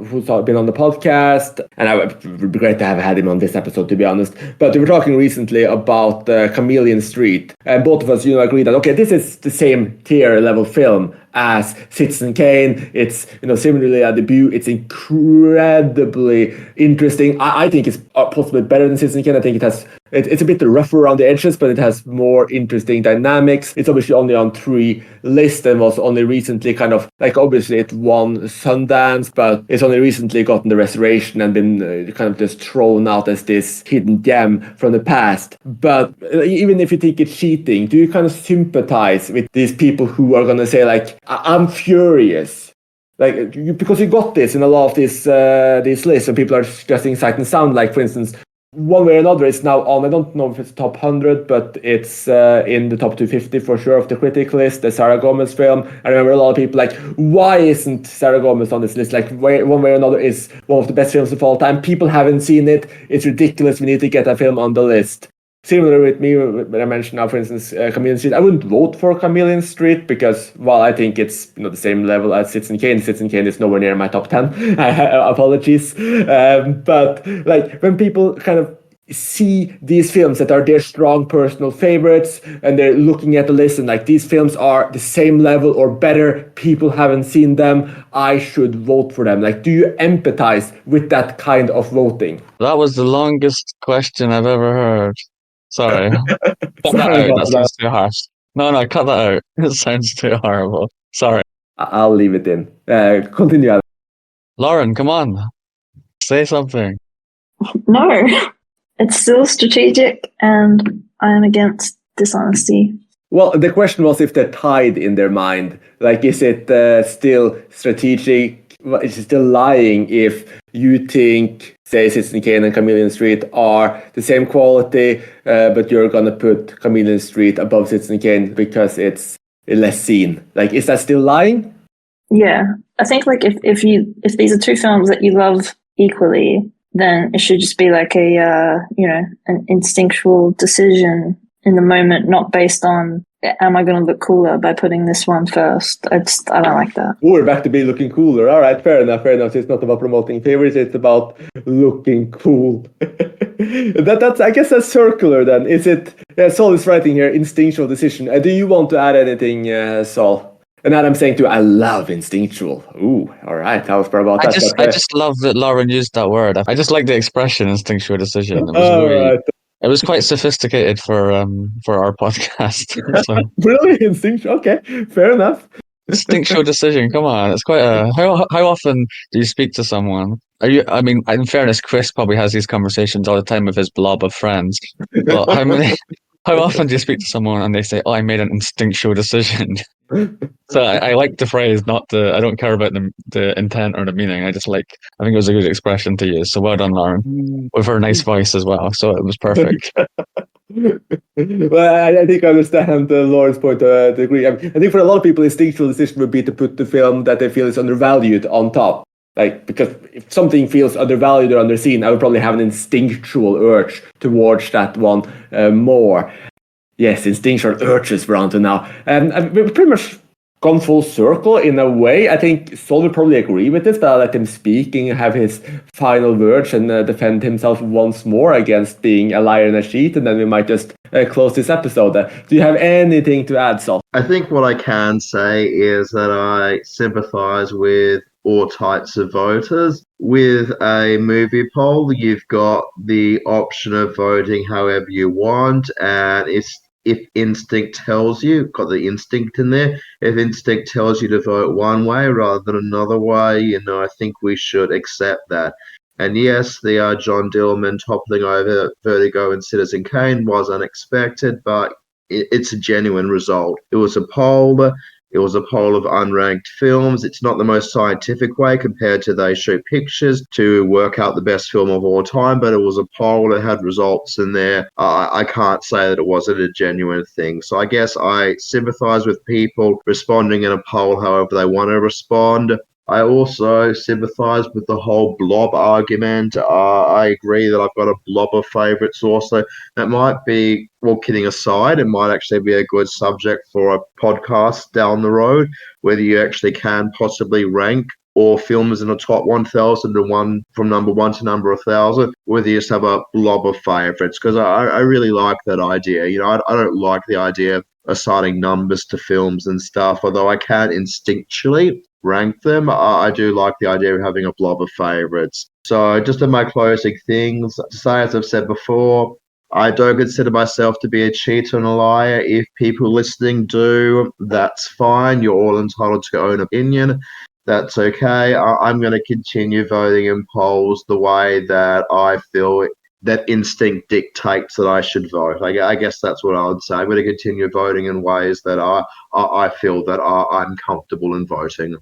who's been on the podcast, and it would be great to have had him on this episode, to be honest. But we were talking recently about Chameleon Street, and both of us, agree that, okay, this is the same tier level film as Citizen Kane. It's, similarly a debut. It's incredibly interesting. I think it's possibly better than Citizen Kane. I think it's a bit rougher around the edges, but it has more interesting dynamics. It's obviously only on 3 lists and was only recently kind of, like, obviously it won Sundance, but it's only recently gotten the restoration and been kind of just thrown out as this hidden gem from the past. But even if you think it's cheating, do you kind of sympathize with these people who are going to say, like, I'm furious? Like, because you got this in a lot of these lists, and people are suggesting Sight and Sound, like, for instance, one way or another, it's now on, I don't know if it's top 100, but it's in the top 250 for sure of the critic list, the Sarah Gomez film. I remember a lot of people like, why isn't Sarah Gomez on this list? Like, one way or another is one of the best films of all time. People haven't seen it. It's ridiculous. We need to get that film on the list. Similar with me, when I mentioned now, for instance, Chameleon Street. I wouldn't vote for Chameleon Street because, well, I think it's the same level as Citizen Kane. Citizen Kane is nowhere near my top 10. Apologies. But like when people kind of see these films that are their strong personal favorites and they're looking at the list and like these films are the same level or better, people haven't seen them, I should vote for them. Like, do you empathize with that kind of voting? That was the longest question I've ever heard. Sorry. Cut that Sorry out. about That sounds too harsh. No, cut that out. It sounds too horrible. Sorry. I'll leave it in. Continue, Adam. Lauren, come on. Say something. No, it's still strategic, and I am against dishonesty. Well, the question was if they're tied in their mind. Like, is it still strategic? Is it still lying if you think, say, Citizen Kane and Chameleon Street are the same quality, but you're going to put Chameleon Street above Citizen Kane because it's less seen? Like, is that still lying? Yeah, I think like if these are 2 films that you love equally, then it should just be like an instinctual decision in the moment, not based on, am I going to look cooler by putting this one first? I don't like that. Oh, we're back to be looking cooler. All right, fair enough. It's not about promoting favorites. It's about looking cool. That's I guess that's circular then. Is it? Yeah, Saul is writing here, instinctual decision. Do you want to add anything, Saul? And Adam's saying too, I love instinctual. Ooh, all right. I was proud about that. I just love that Lauren used that word. I just like the expression instinctual decision. It was right. It was quite sophisticated for our podcast. So. Really? Instinctual? Okay, fair enough. Instinctual decision. Come on, it's quite a. How often do you speak to someone? I mean, in fairness, Chris probably has these conversations all the time with his blob of friends. But how often do you speak to someone and they say, "Oh, I made an instinctual decision"? So I like the phrase, I don't care about the intent or the meaning. I think it was a good expression to use. So well done, Lauren, with her nice voice as well. So it was perfect. Well, I think I understand Lauren's point to a degree. I think for a lot of people, instinctual decision would be to put the film that they feel is undervalued on top. Like, because if something feels undervalued or underseen, I would probably have an instinctual urge to watch that one more. Yes, instinctual urges we're on to now. And we've pretty much gone full circle in a way. I think Saul would probably agree with this, but I'll let him speak and have his final words and defend himself once more against being a liar and a cheat, and then we might just close this episode. Do you have anything to add, Saul? I think what I can say is that I sympathise with all types of voters. With a movie poll, you've got the option of voting however you want, and if instinct tells you, got the instinct in there, if instinct tells you to vote one way rather than another way, I think we should accept that. And yes, the John Dillman toppling over Vertigo and Citizen Kane was unexpected, but it's a genuine result. It was a poll. It was a poll of unranked films. It's not the most scientific way compared to They Show Pictures to work out the best film of all time, but it was a poll that had results in there. I can't say that it wasn't a genuine thing. So I guess I sympathize with people responding in a poll however they want to respond. I also sympathize with the whole blob argument. I agree that I've got a blob of favorites also. That might be, well, kidding aside, it might actually be a good subject for a podcast down the road, whether you actually can possibly rank all films in the top 1,000 and one from number 1 to number 1,000, whether you just have a blob of favorites, because I really like that idea. I don't like the idea of assigning numbers to films and stuff, although I can instinctually rank them. I do like the idea of having a blob of favorites. So just in my closing things, to say, as I've said before, I don't consider myself to be a cheater and a liar. If people listening do, that's fine. You're all entitled to your own opinion. That's okay. I'm going to continue voting in polls the way that I feel that instinct dictates that I should vote. I guess that's what I would say. I'm going to continue voting in ways that I feel that I'm comfortable in voting.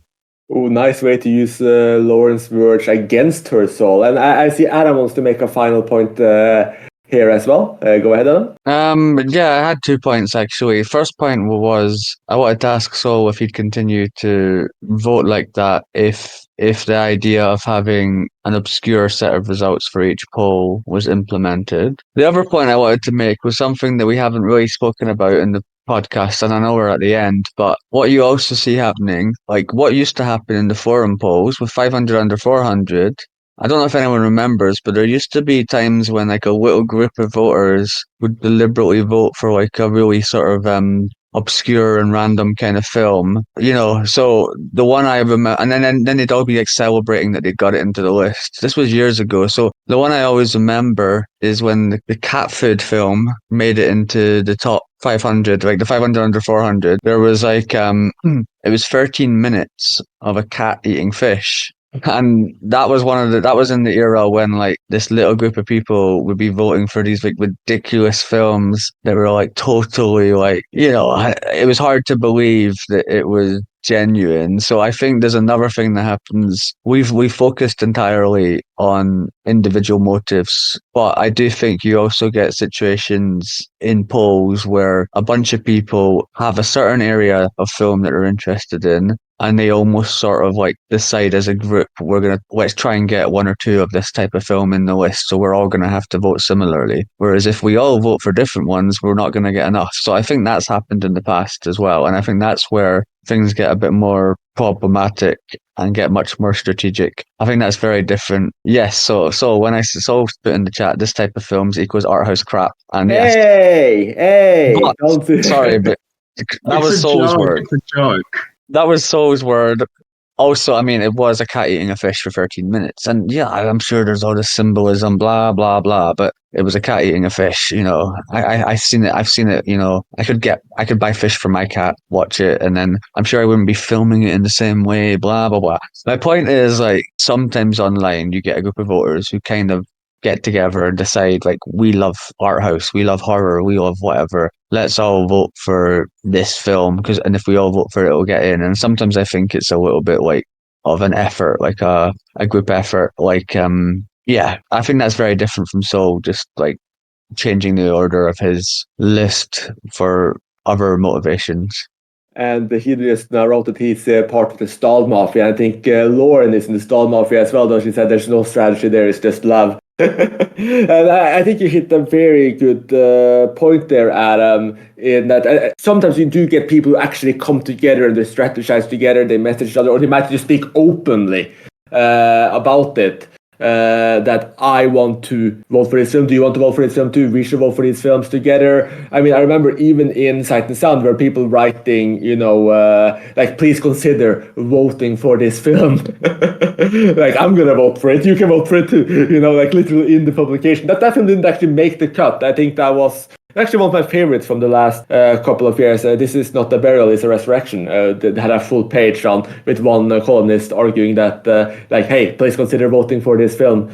Oh, nice way to use Lauren's words against her soul. And I see Adam wants to make a final point here as well. Go ahead, Adam. Yeah, I had 2 points actually. First point was I wanted to ask Saul if he'd continue to vote like that if the idea of having an obscure set of results for each poll was implemented. The other point I wanted to make was something that we haven't really spoken about in the podcast, and I know we're at the end, but what you also see happening, like what used to happen in the forum polls with 500 under 400, I don't know if anyone remembers, but there used to be times when like a little group of voters would deliberately vote for like a really sort of obscure and random kind of film, so the one I remember, and then they'd all be like celebrating that they got it into the list. This was years ago, so the one I always remember is when the cat food film made it into the top 500, like the 500 under 400. There was like it was 13 minutes of a cat eating fish. And that was that was in the era when like this little group of people would be voting for these like ridiculous films that were like totally like, it was hard to believe that it was genuine. So I think there's another thing that happens. We focused entirely on individual motives, but I do think you also get situations in polls where a bunch of people have a certain area of film that they're interested in, and they almost sort of like decide as a group, let's try and get one or two of this type of film in the list, so we're all gonna have to vote similarly. Whereas if we all vote for different ones, we're not gonna get enough. So I think that's happened in the past as well, and I think that's where things get a bit more problematic and get much more strategic. I think that's very different. Yes, so when I saw put in the chat, this type of films equals art house crap, and yes, Hey, but don't do sorry, but that was Saul's word. It's a joke. That was Saul's word. Also, I mean, it was a cat eating a fish for 13 minutes. And yeah, I'm sure there's all this symbolism, blah, blah, blah, but it was a cat eating a fish, I've seen it, I could buy fish for my cat, watch it, and then I'm sure I wouldn't be filming it in the same way, blah, blah, blah. My point is, like, sometimes online you get a group of voters who kind of get together and decide, like, we love art house, we love horror, we love whatever. Let's all vote for this film, and if we all vote for it, it'll get in. And sometimes I think it's a little bit like of an effort, like a group effort. Like, yeah, I think that's very different from Soul just like changing the order of his list for other motivations. And he just now wrote that he's part of the stall mafia. I think Lauren is in the stall mafia as well, though she said there's no strategy there, it's just love. And I think you hit a very good point there, Adam, in that sometimes you do get people who actually come together and they strategize together, they message each other, or they might just speak openly about it. That I want to vote for this film. Do you want to vote for this film too? We should vote for these films together. I mean, I remember even in Sight and Sound where people writing, like, please consider voting for this film. Like, I'm gonna vote for it. You can vote for it too. Like literally in the publication. That film didn't actually make the cut. I think that was actually one of my favorites from the last couple of years. This is not a burial, it's a resurrection. They had a full page on with one columnist arguing that, like, hey, please consider voting for this film.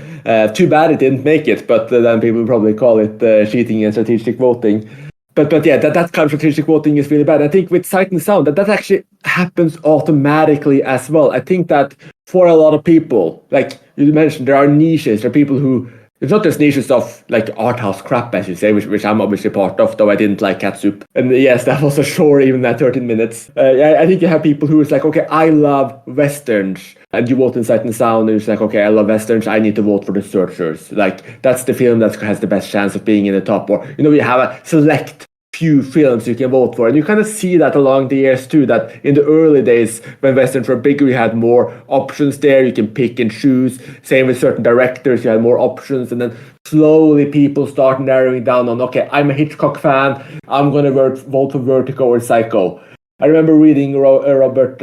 Too bad it didn't make it, but then people probably call it cheating and strategic voting. But yeah, that kind of strategic voting is really bad. I think with Sight and Sound, that actually happens automatically as well. I think that for a lot of people, like you mentioned, there are niches, there are people who, it's not just niches of like art house crap, as you say, which I'm obviously part of, though I didn't like cat soup. And yes, that was a chore even at 13 minutes. I think you have people who is like, okay, I love westerns. And you vote in Sight and Sound, and it's like, okay, I love westerns, I need to vote for The Searchers. Like, that's the film that has the best chance of being in the top. Or, you have a select few films you can vote for. And you kind of see that along the years too, that in the early days when Westerns were bigger, you had more options there. You can pick and choose. Same with certain directors, you had more options. And then slowly people start narrowing down on, okay, I'm a Hitchcock fan. I'm going to vote for Vertigo or Psycho. I remember reading Ebert,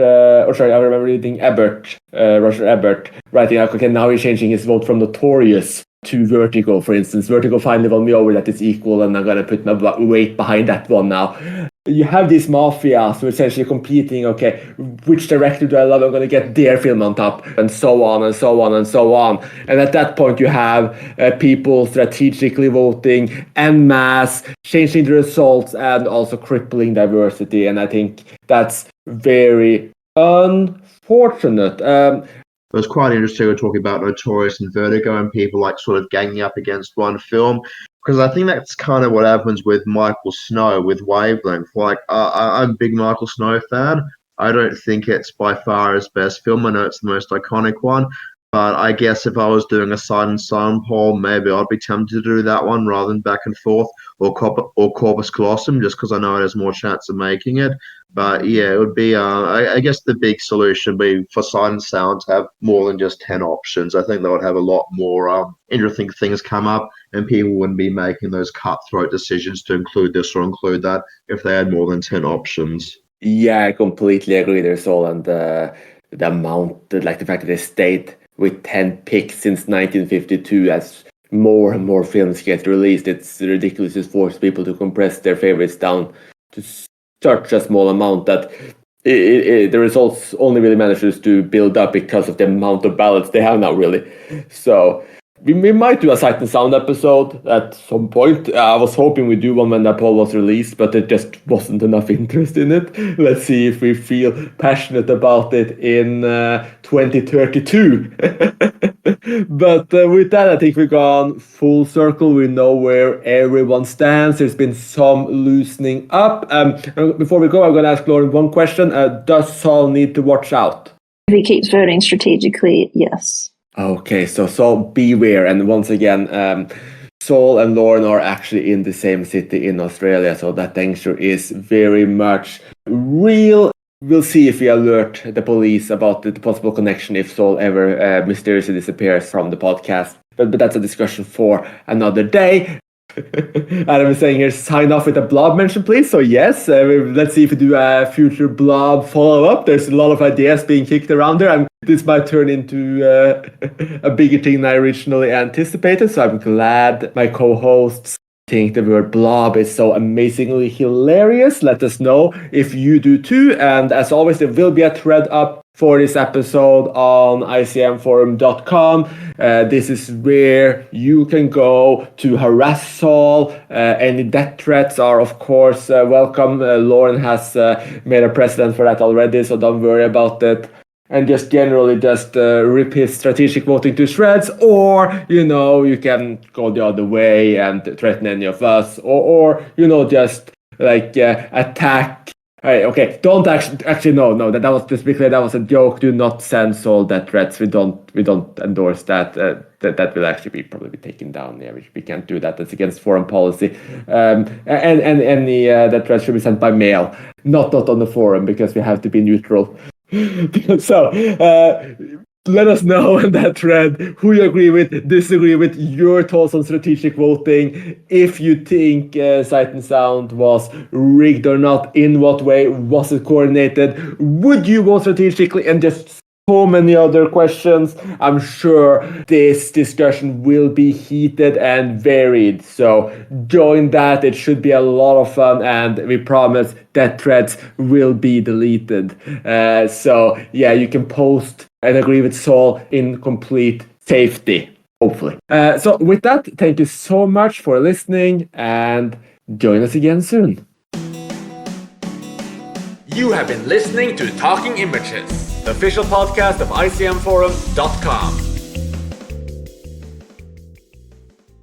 Roger Ebert, writing out, okay, now he's changing his vote from Notorious to Vertigo, for instance. Vertigo finally won me over, that is equal, and I'm going to put my weight behind that one now. You have these mafias who are essentially competing, okay, which director do I love? I'm going to get their film on top, and so on, and so on, and so on. And at that point, you have people strategically voting en masse, changing the results, and also crippling diversity. And I think that's very unfortunate. It was quite interesting. We're talking about Notorious and Vertigo and people like sort of ganging up against one film, because I think that's kind of what happens with Michael Snow with Wavelength. Like, I'm a big Michael Snow fan. I don't think it's by far his best film. I know it's the most iconic one, but I guess if I was doing a Sight and Sound poll, maybe I'd be tempted to do that one rather than Back and Forth or Corpus Colossum, just because I know it has more chance of making it. But yeah, it would be, I guess the big solution would be for Sight and Sound to have more than just 10 options. I think they would have a lot more interesting things come up, and people wouldn't be making those cutthroat decisions to include this or include that if they had more than 10 options. Yeah, I completely agree there, Sol, and the amount, like the fact that they stayed with 10 picks since 1952 as more and more films get released. It's ridiculous. It forces people to compress their favorites down to such a small amount that the results only really manages to build up because of the amount of ballots they have now, really. So we might do a Sight and Sound episode at some point. I was hoping we'd do one when that poll was released, but there just wasn't enough interest in it. Let's see if we feel passionate about it in 2032. But with that, I think we've gone full circle. We know where everyone stands. There's been some loosening up. Before we go, I'm going to ask Lauren one question. Does Saul need to watch out? If he keeps voting strategically, yes. Okay, so Saul, beware. And once again, Saul and Lauren are actually in the same city in Australia, so that danger is very much real. We'll see if we alert the police about the possible connection if Saul ever mysteriously disappears from the podcast. But that's a discussion for another day. Adam is saying here, sign off with a blob mention, please. So yes, let's see if we do a future blob follow-up. There's a lot of ideas being kicked around there, and this might turn into a bigger thing than I originally anticipated. So I'm glad my co-hosts think the word blob is so amazingly hilarious. Let us know if you do too. And as always, there will be a thread up for this episode on icmforum.com. This is where you can go to harass Saul. Any death threats are, of course, welcome. Lauren has made a precedent for that already, so don't worry about it. And just generally just rip his strategic voting to shreds, or, you can go the other way and threaten any of us, or just like attack. Okay, don't actually no, that was, just be clear, that was a joke. Do not send Saul death threats. We don't endorse that. That will actually probably be taken down. Yeah, we can't do that. That's against foreign policy. And any death threats should be sent by mail, not on the forum, because we have to be neutral. So let us know in that thread who you agree with, disagree with, your thoughts on strategic voting, if you think Sight and Sound was rigged or not, in what way was it coordinated, would you vote strategically, and just so many other questions. I'm sure this discussion will be heated and varied, so join that. It should be a lot of fun, and we promise that threads will be deleted. So yeah, you can post and agree with Saul in complete safety, hopefully. So with that, thank you so much for listening, and join us again soon. You have been listening to Talking Images, the official podcast of icmforum.com.